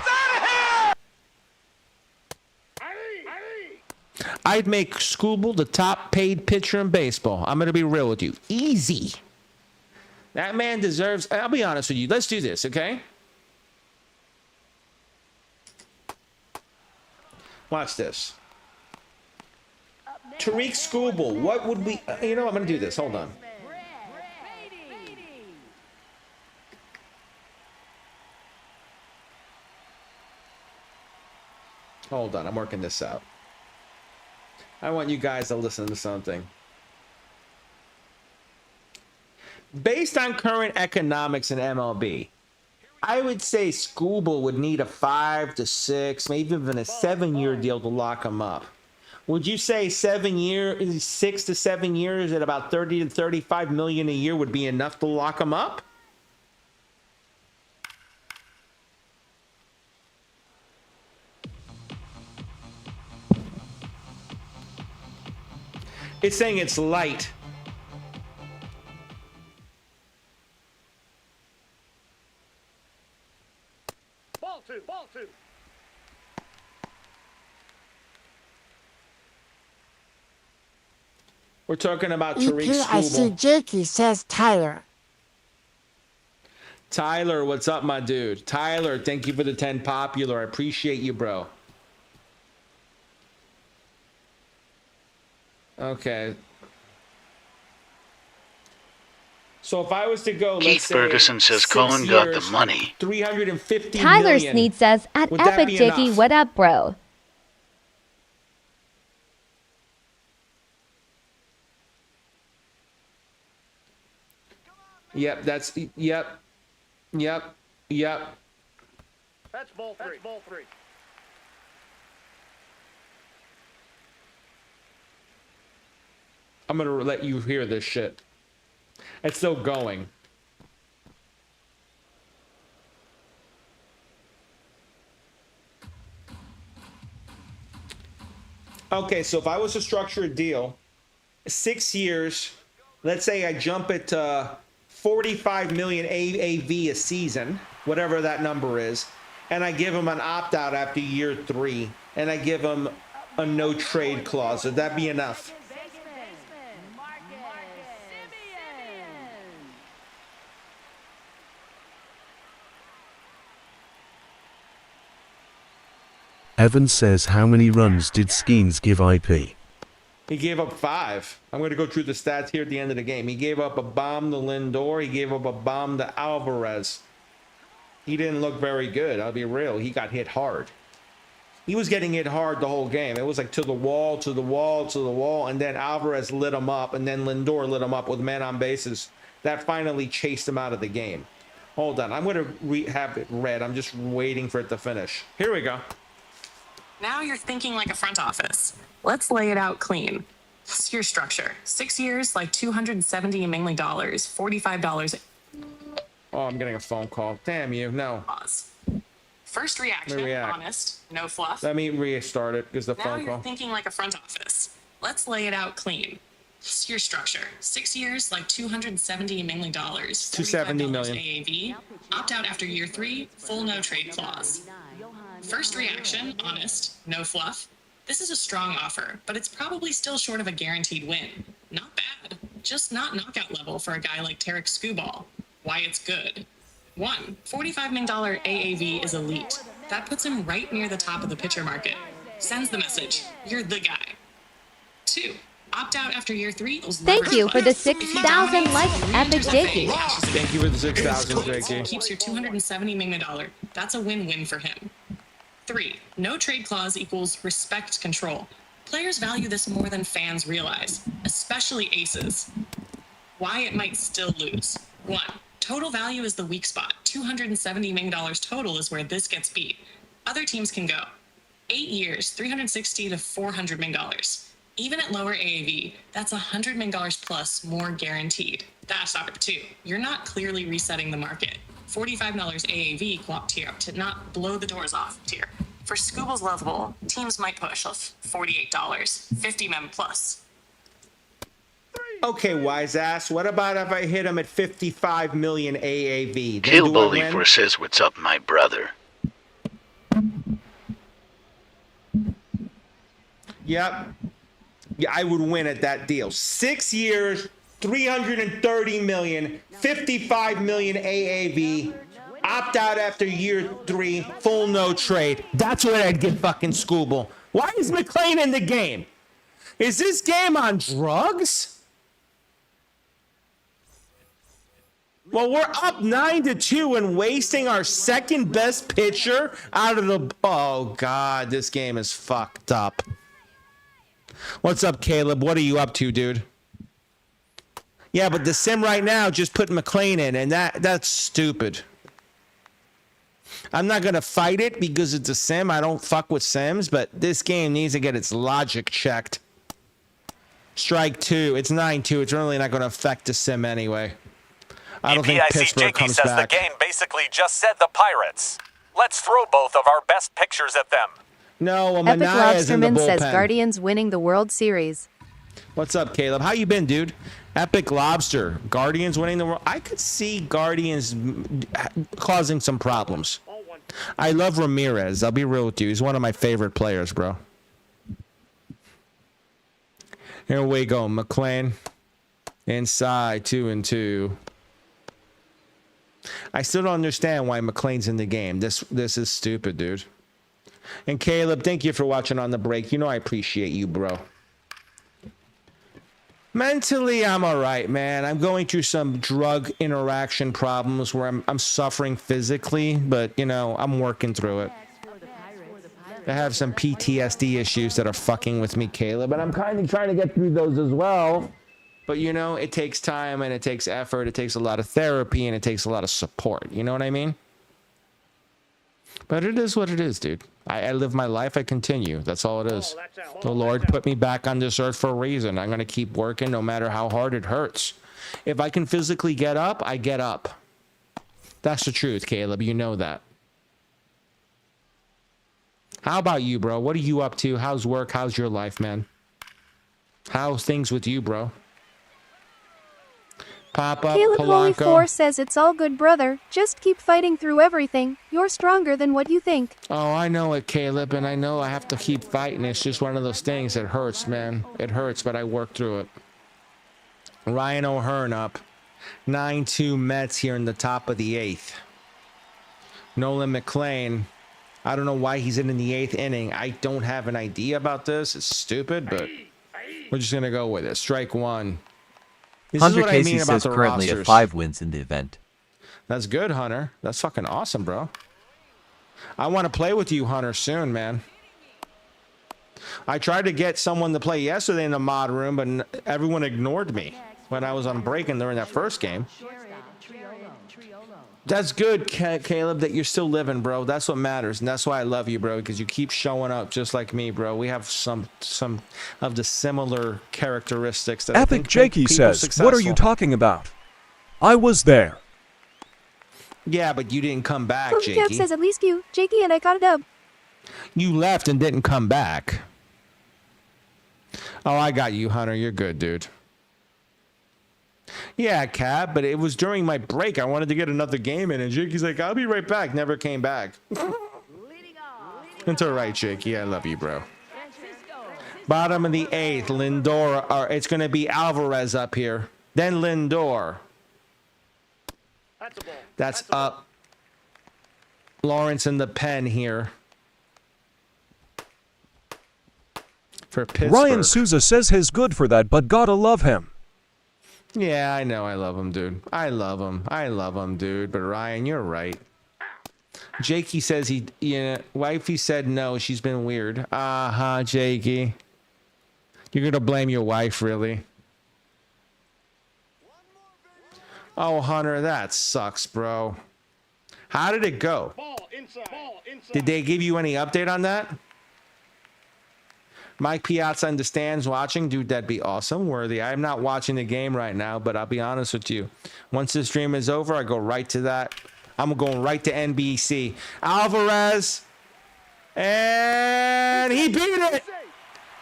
I'd make Scooble the top paid pitcher in baseball. I'm going to be real with you. Easy. That man deserves... I'll be honest with you. Let's do this, okay? Watch this. Tariq Scooble, what would we... you know, I'm going to do this. Hold on. Hold on. I'm working this out. I want you guys to listen to something. Based on current economics in MLB, I would say Scooble would need a 5 to 6, maybe even a 7-year deal to lock him up. Would you say 6 to 7 years at about 30 to 35 million a year would be enough to lock him up? It's saying it's light. Ball two. We're talking about Tariq Scooble. I see Jakey says Tyler. Tyler, what's up, my dude? Tyler, thank you for the 10 popular. I appreciate you, bro. Okay. So if I was to go, Keith Ferguson says Cohen got the money. 350 Tyler million. Sneed says, at Would that Epic be Jakey, enough? what up, bro? Yep, that's yep. Yep. Yep. That's ball three. That's ball three. I'm gonna let you hear this shit. It's still going. Okay, so if I was to structure a deal, 6 years, let's say I jump it to 45 million AAV a season, whatever that number is, and I give him an opt-out after year 3, and I give him a no-trade clause. Would that be enough? Evan says, how many runs did Skenes give IP? He gave up 5. I'm going to go through the stats here at the end of the game. He gave up a bomb to Lindor. He gave up a bomb to Alvarez. He didn't look very good. I'll be real. He got hit hard. He was getting hit hard the whole game. It was like to the wall, to the wall, to the wall. And then Alvarez lit him up. And then Lindor lit him up with men on bases. That finally chased him out of the game. Hold on. I'm going to have it read. I'm just waiting for it to finish. Here we go. Now you're thinking like a front office. Let's lay it out clean. It's your structure. 6 years, like $270 mainly dollars, $45. Oh, I'm getting a phone call. Damn you. No. Pause. First reaction, honest, no fluff. Let me restart it because the now phone you're call. thinking like a front office. Let's lay it out clean. It's your structure. 6 years, like $270 mainly dollars, $270 million. AAV. Opt out after year 3, full no trade clause. First reaction, honest, no fluff. This is a strong offer, but it's probably still short of a guaranteed win. Not bad, just not knockout level for a guy like Tarek Skubal. Why it's good. 1, $45 million AAV is elite. That puts him right near the top of the pitcher market. Sends the message, you're the guy. 2, opt out after year 3. Thank you for the 6,000 likes, Epic Jakey. Thank you for the 6,000, Jakey. Keeps your $270 million. That's a win-win for him. 3, no trade clause equals respect control. Players value this more than fans realize, especially aces. Why it might still lose. 1, total value is the weak spot. $270 million total is where this gets beat. Other teams can go. 8 years, $360 to $400 million. Even at lower AAV, that's $100 million plus more guaranteed. That's topic 2. You're not clearly resetting the market. $45 AAV tier up to not blow the doors off tier. For Scubal's level, teams might push off $48, $50 million plus. Okay, wise ass. What about if I hit him at 55 million AAV? Kill Bully says, what's up, my brother? Yep. Yeah, I would win at that deal. 6 years, 330 million, 55 million AAV, opt out after year 3, full no trade. That's what I'd give fucking Scooble. Why is McClain in the game? Is this game on drugs? Well, we're up 9-2 and wasting our second best pitcher out of the... Oh, God, this game is fucked up. What's up, Caleb? What are you up to, dude? Yeah, but the sim right now just put McClain in, and that's stupid. I'm not going to fight it because it's a sim. I don't fuck with sims, but this game needs to get its logic checked. Strike 2. It's 9-2. It's really not going to affect the sim anyway. I don't think Pittsburgh Jakey comes says back. the game basically just said the Pirates. Let's throw both of our best pictures at them. No, Epic Manaya's in the Lobsterman says bullpen. Guardians winning the World Series. What's up, Caleb? How you been, dude? Epic Lobster. Guardians winning the world. I could see Guardians causing some problems. I love Ramirez. I'll be real with you. He's one of my favorite players, bro. Here we go. McClain. Inside, 2-2. I still don't understand why McClain's in the game. This is stupid, dude. And Caleb, thank you for watching on the break. You know I appreciate you, bro. Mentally, I'm all right, man. I'm going through some drug interaction problems where I'm suffering physically, but, you know, I'm working through it. I have some PTSD issues that are fucking with me, Caleb, and I'm kind of trying to get through those as well. But, you know, it takes time and it takes effort. It takes a lot of therapy and it takes a lot of support. You know what I mean? But it is what it is, dude. I live my life. I continue. That's all it is. The Lord put me back on this earth for a reason. I'm going to keep working no matter how hard it hurts. If I can physically get up, I get up. That's the truth, Caleb. You know that. How about you, bro? What are you up to? How's work? How's your life, man? How's things with you, bro? Pop up, Caleb Holy Polanco. 4 says it's all good, brother. Just keep fighting through everything. You're stronger than what you think. Oh, I know it, Caleb, and I know I have to keep fighting. It's just one of those things that hurts, man. It hurts, but I work through it. Ryan O'Hearn up. 9-2 Mets here in the top of the 8th. Nolan McLean. I don't know why he's in the 8th inning. I don't have an idea about this. It's stupid, but we're just going to go with it. Strike one. This Hunter is what Casey I mean about says the currently rosters. at 5 wins in the event. That's good, Hunter. That's fucking awesome, bro. I want to play with you, Hunter, soon, man. I tried to get someone to play yesterday in the mod room, but everyone ignored me when I was on break and during that first game. That's good, Caleb, that you're still living, bro. That's what matters, and that's why I love you, bro, because you keep showing up just like me, bro. We have some of the similar characteristics that I Epic think make Jakey people says, successful. what are you talking about? I was there. Yeah, but you didn't come back, Cap Jakey. says at least you, Jakey, and I caught a dub. You left and didn't come back. Oh, I got you, Hunter. You're good, dude. Yeah, Cap, but it was during my break. I wanted to get another game in, and Jakey's like, I'll be right back. Never came back. It's all right, Jakey. I love you, bro. Bottom of the 8th, Lindor. Or it's going to be Alvarez up here. Then Lindor. That's up. Lawrence in the pen here. For Pittsburgh. Ryan Souza says he's good for that, but gotta love him. Yeah, I know. I love him, dude. I love him. I love him, dude. But Ryan, you're right. Jakey says wifey said no. She's been weird. Jakey. You're going to blame your wife, really? Oh, Hunter, that sucks, bro. How did it go? Did they give you any update on that? Mike Piazza in the stands watching. Dude, that'd be awesome. Worthy. I'm not watching the game right now, but I'll be honest with you. Once this stream is over, I go right to that. I'm going right to NBC. Alvarez. And he beat it.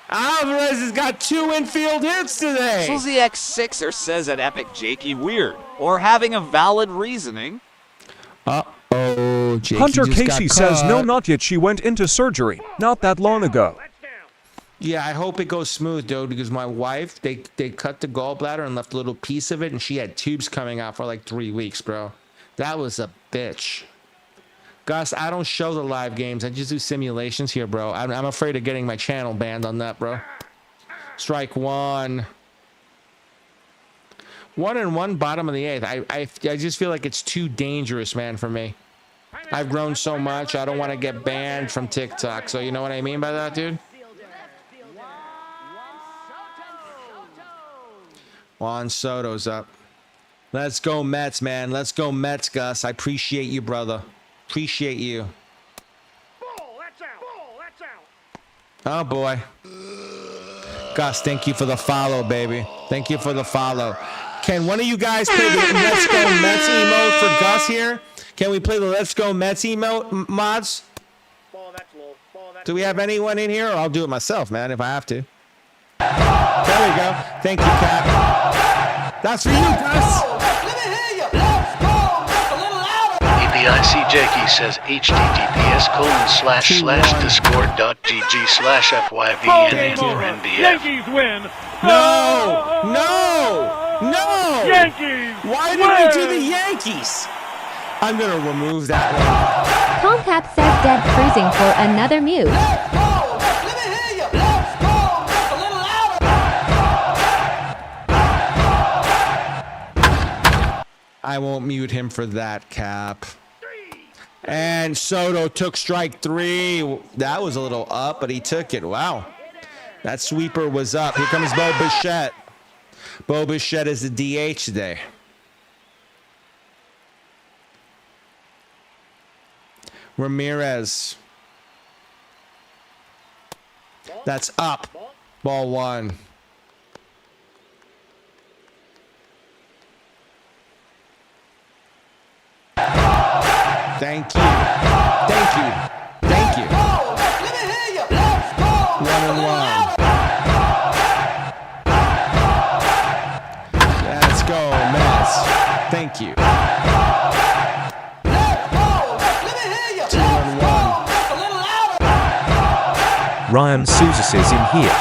Alvarez has got 2 infield hits today. So the X6er says at Epic Jakey weird, or having a valid reasoning. Uh-oh, Jakey Hunter just Casey got says caught. no, not yet. She went into surgery not that long ago. Yeah, I hope it goes smooth, though, because my wife, they cut the gallbladder and left a little piece of it, and she had tubes coming out for like 3 weeks, bro. That was a bitch. Gus, I don't show the live games. I just do simulations here, bro. I'm afraid of getting my channel banned on that, bro. Strike one. 1-1, bottom of the 8th. I just feel like it's too dangerous, man, for me. I've grown so much. I don't want to get banned from TikTok. So you know what I mean by that, dude? Juan Soto's up. Let's go Mets, man. Let's go Mets, Gus. I appreciate you, brother. Appreciate you. Oh, boy. Gus, thank you for the follow, baby. Thank you for the follow. Can one of you guys play the Let's Go Mets emote for Gus here? Can we play the Let's Go Mets emote, mods? Do we have anyone in here? Or I'll do it myself, man, if I have to. There we go. Thank you, Cap. That's for you, Gus. EBIC Jakey says https://discord.gg/fyvnnbf. Yankees win. No! Yankees. Why did we do the Yankees? I'm gonna remove that one. Comcap says dead cruising for another mute. I won't mute him for that, Cap. And Soto took strike 3. That was a little up, but he took it. Wow. That sweeper was up. Here comes Bo Bichette. Bo Bichette is the DH today. Ramirez. That's up. Ball 1. Thank you. Thank you. Thank you. 1-1. Let's go, Mets. Thank you. 2-1. Ryan Souza says in here.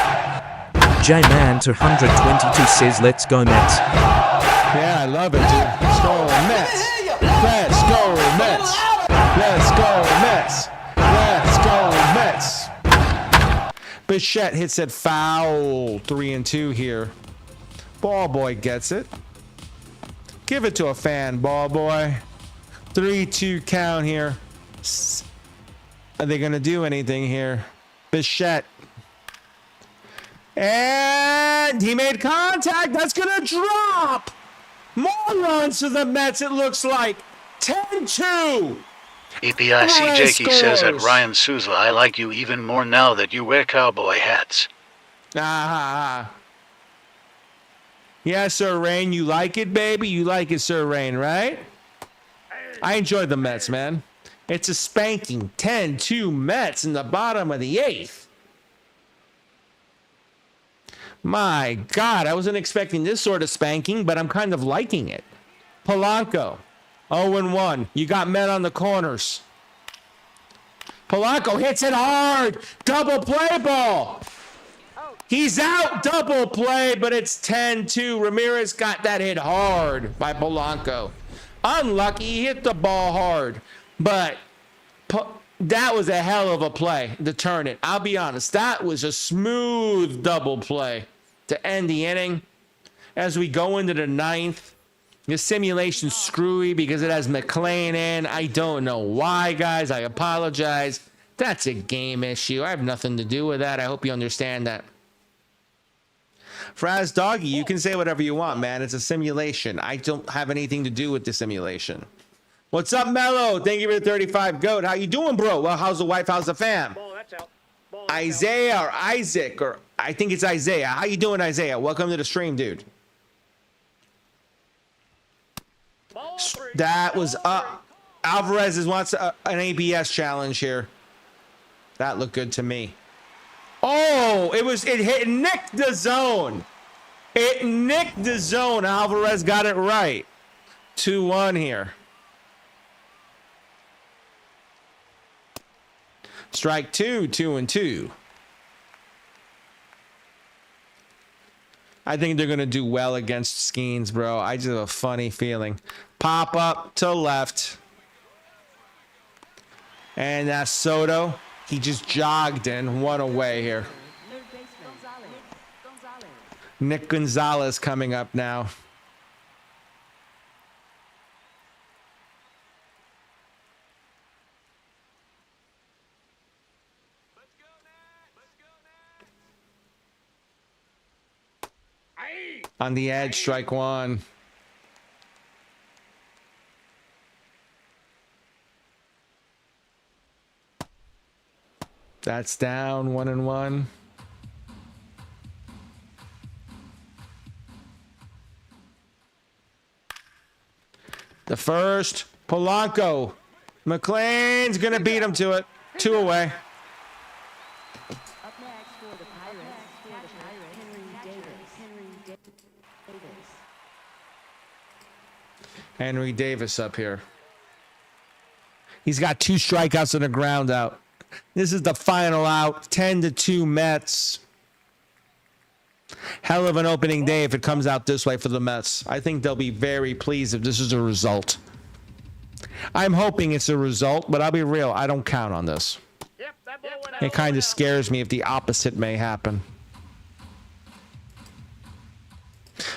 J-Man 222 says let's go Mets. Yeah, I love it, dude. Let's go, Mets. Let's go, Mets. Let's go, Mets. Let's go, Mets. Bichette hits it foul. 3-2 here. Ball boy gets it. Give it to a fan, ball boy. 3-2 count here. Are they going to do anything here? Bichette. And he made contact. That's going to drop. More runs to the Mets, it looks like. 10-2. EPIC Jakey says that Ryan Souza, I like you even more now that you wear cowboy hats. Yeah, Sir Rain, you like it, baby? You like it, Sir Rain, right? I enjoy the Mets, man. It's a spanking 10-2 Mets in the bottom of the 8th. My God, I wasn't expecting this sort of spanking, but I'm kind of liking it. Polanco, 0-1. You got Met on the corners. Polanco hits it hard. Double play ball. He's out. Double play, but it's 10-2. Ramirez got that hit hard by Polanco. Unlucky. He hit the ball hard, but that was a hell of a play to turn it. I'll be honest. That was a smooth double play to end the inning. As we go into the 9th, the simulation's screwy because it has McClain in. I don't know why, guys. I apologize. That's a game issue. I have nothing to do with that. I hope you understand that. Fraz Doggy, you can say whatever you want, man. It's a simulation. I don't have anything to do with the simulation. What's up, Mello? Thank you for the 35 goat. How you doing, bro? Well, how's the wife? How's the fam? Isaiah or Isaac, or I think it's Isaiah. How you doing, Isaiah? Welcome to the stream, dude. That was up. Alvarez wants an ABS challenge here. That looked good to me. Oh, it nicked the zone. It nicked the zone. Alvarez got it right. 2-1 here. Strike 2, 2-2. I think they're going to do well against Skenes, bro. I just have a funny feeling. Pop up to left. And that's Soto. He just jogged in. One away here. Nick Gonzalez coming up now. On the edge, strike 1. That's down, 1-1. The first, Polanco. McClain's going to beat him to it. 2 away. Henry Davis up here. He's got 2 strikeouts and a ground out. This is the final out. 10-2 Mets. Hell of an opening day if it comes out this way for the Mets. I think they'll be very pleased if this is a result. I'm hoping it's a result, but I'll be real. I don't count on this. It kind of scares me if the opposite may happen.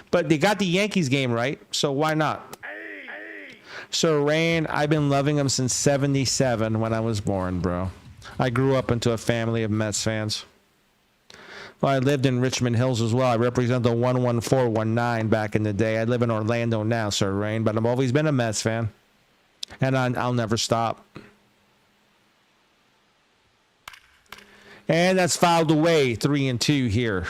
But they got the Yankees game right, so why not? So Rain, I've been loving him since 77 when I was born, bro. I grew up into a family of Mets fans. Well, I lived in Richmond Hills as well. I represent the 11419 back in the day. I live in Orlando now, Sir Rain, but I've always been a Mets fan. And I'll never stop. And that's fouled away, 3-2 here.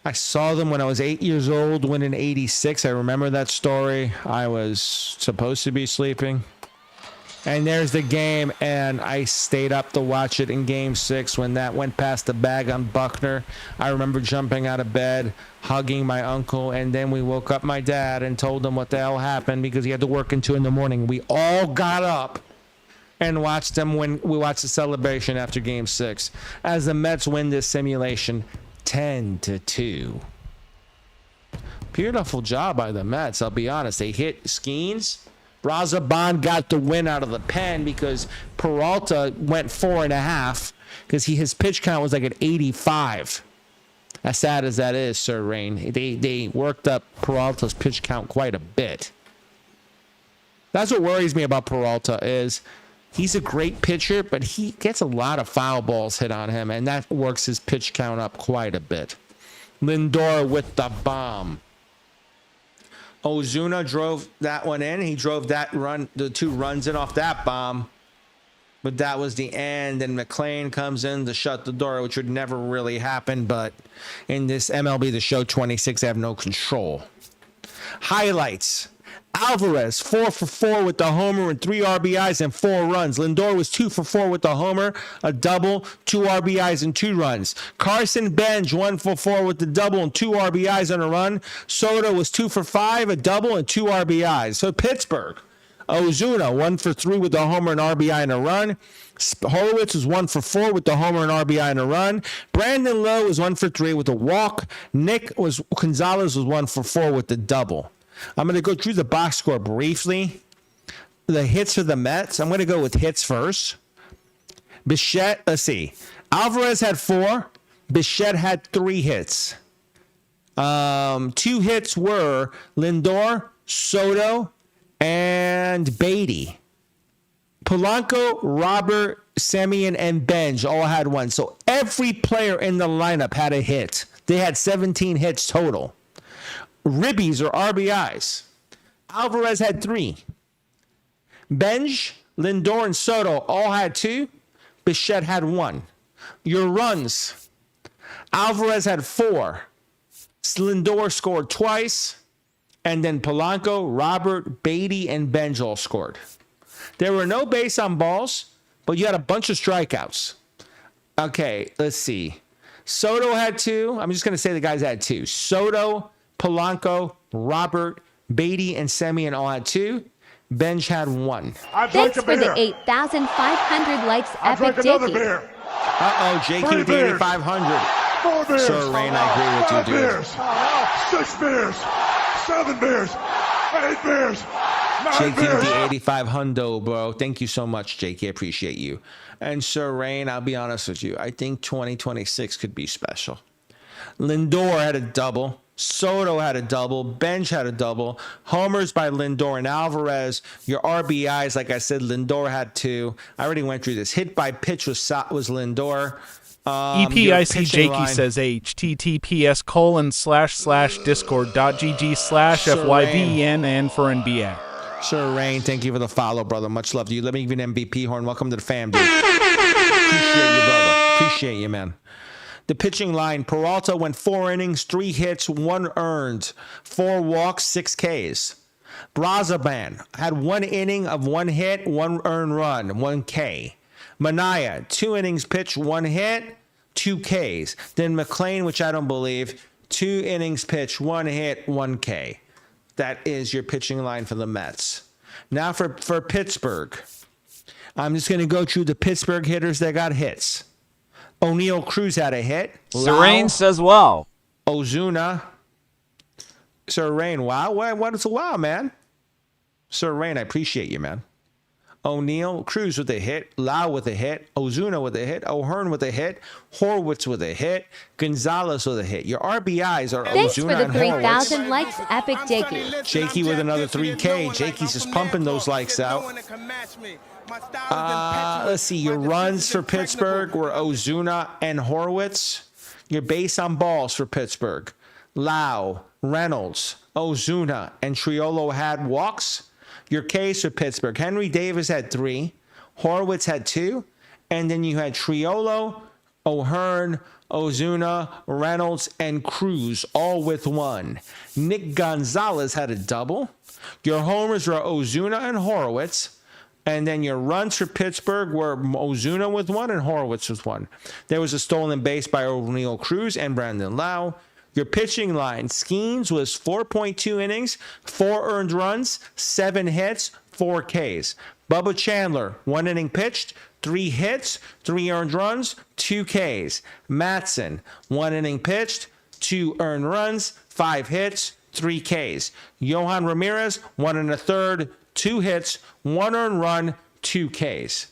I saw them when I was 8 years old, winning 86. I remember that story. I was supposed to be sleeping. And there's the game, and I stayed up to watch it in Game 6 when that went past the bag on Buckner. I remember jumping out of bed, hugging my uncle, and then we woke up my dad and told him what the hell happened because he had to work until 2 in the morning. We all got up and watched them when we watched the celebration after Game 6 as the Mets win this simulation 10-2. Beautiful job by the Mets, I'll be honest. They hit Skenes. Bond got the win out of the pen because Peralta went 4.5 because his pitch count was like at 85. As sad as that is, Sir Rain, they worked up Peralta's pitch count quite a bit. That's what worries me about Peralta is he's a great pitcher, but he gets a lot of foul balls hit on him, and that works his pitch count up quite a bit. Lindor with the bomb. Ozuna drove that one in. He drove that run, the 2 runs in off that bomb. But that was the end. And McClain comes in to shut the door, which would never really happen. But in this MLB The Show 26, I have no control. Highlights. Alvarez, 4 for 4 with the homer and 3 RBIs and 4 runs. Lindor was 2 for 4 with the homer, a double, 2 RBIs and 2 runs. Carson Bench, 1 for 4 with the double and 2 RBIs and a run. Soto was 2 for 5, a double and 2 RBIs. So Pittsburgh, Ozuna, 1 for 3 with the homer and RBI and a run. Horowitz was 1 for 4 with the homer and RBI and a run. Brandon Lowe was 1 for 3 with a walk. Gonzalez was 1 for 4 with the double. I'm going to go through the box score briefly. The hits for the Mets. I'm going to go with hits first. Bichette, let's see. Alvarez had 4. Bichette had 3 hits. 2 hits were Lindor, Soto, and Beatty. Polanco, Robert, Semien, and Benj all had 1. So every player in the lineup had a hit. They had 17 hits total. Ribbies or RBIs. Alvarez had 3. Benj, Lindor, and Soto all had 2. Bichette had 1. Your runs. Alvarez had 4. Lindor scored twice. And then Polanco, Robert, Beatty, and Benj all scored. There were no base on balls, but you had a bunch of strikeouts. Okay, let's see. Soto had 2. I'm just going to say the guys had 2. Soto, Polanco, Robert, Beatty, and Semien all had 2. Bench had 1. Thanks for the 8,500 likes, Epic Jakey. Uh-oh, Jakey with 8,500. Sir Rain, I agree with you, dude. 6 beers, 7 beers, 8 beers, 9 Jakey with beers. the 85 bro. Thank you so much, Jakey. I appreciate you. And Sir Rain, I'll be honest with you. I think 2026 could be special. Lindor had a double. Soto had a double. Bench had a double. Homers by Lindor and Alvarez. Your RBIs, like I said, Lindor had 2. I already went through this. Hit by pitch was Lindor. EPIC Jakey says https://discord.gg/FYBEN and for NBA. Sir Rain, thank you for the follow, brother. Much love to you. Let me give you an MVP horn. Welcome to the fam, dude. Appreciate you, brother. Appreciate you, man. The pitching line, Peralta went 4 innings, 3 hits, 1 earned, 4 walks, 6 Ks. Brazaban had 1 inning of 1 hit, 1 earned run, 1 K. Manaya, 2 innings pitched, 1 hit, 2 Ks. Then McClain, which I don't believe, 2 innings pitched, 1 hit, 1 K. That is your pitching line for the Mets. Now for Pittsburgh. I'm just going to go through the Pittsburgh hitters that got hits. O'Neal Cruz had a hit. Serene says wow. Ozuna. Sir Rain, wow. What is a wow, man? Sir Rain, I appreciate you, man. O'Neal Cruz with a hit. Lau with a hit. Ozuna with a hit. O'Hearn with a hit. Horwitz with a hit. Gonzalez with a hit. Your RBIs are Thanks Ozuna for the and Horwitz. 3,000 likes, Epic Jakey. Jakey with another 3K. Jakey's just pumping those likes out. Let's see. Your runs for Pittsburgh were Ozuna and Horwitz. Your base on balls for Pittsburgh, Lau, Reynolds, Ozuna, and Triolo had walks. Your Ks for Pittsburgh, Henry Davis had 3, Horwitz had 2, and then you had Triolo, O'Hearn, Ozuna, Reynolds, and Cruz, all with 1. Nick Gonzalez had a double. Your homers were Ozuna and Horwitz. And then your runs for Pittsburgh were Ozuna with 1 and Horwitz with 1. There was a stolen base by O'Neal Cruz and Brandon Lau. Your pitching line, Skenes was 4.2 innings, 4 earned runs, 7 hits, 4 Ks. Bubba Chandler, 1 inning pitched, 3 hits, 3 earned runs, 2 Ks. Matson, 1 inning pitched, 2 earned runs, 5 hits, 3 Ks. Johan Ramirez, 1 1/3, 2 hits, 1 earned run, 2 Ks.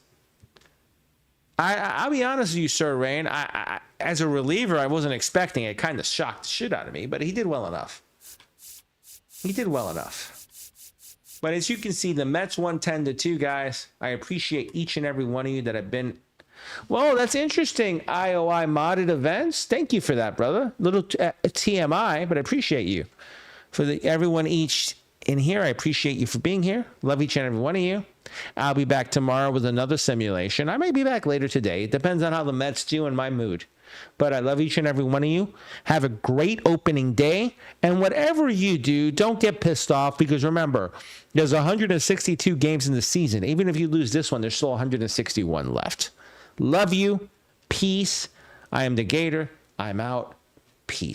I'll be honest with you, Sir Rain. I as a reliever, I wasn't expecting it. It kind of shocked the shit out of me, but he did well enough. He did well enough. But as you can see, the Mets won 10-2, guys. I appreciate each and every one of you that have been. Well, that's interesting. IOI modded events. Thank you for that, brother. Little TMI, but I appreciate you. For everyone each in here, I appreciate you for being here. Love each and every one of you. I'll be back tomorrow with another simulation. I may be back later today. It depends on how the Mets do and my mood. But I love each and every one of you. Have a great opening day. And whatever you do, don't get pissed off, because remember, there's 162 games in the season. Even if you lose this one, there's still 161 left. Love you. Peace. I am the Gator. I'm out. Peace.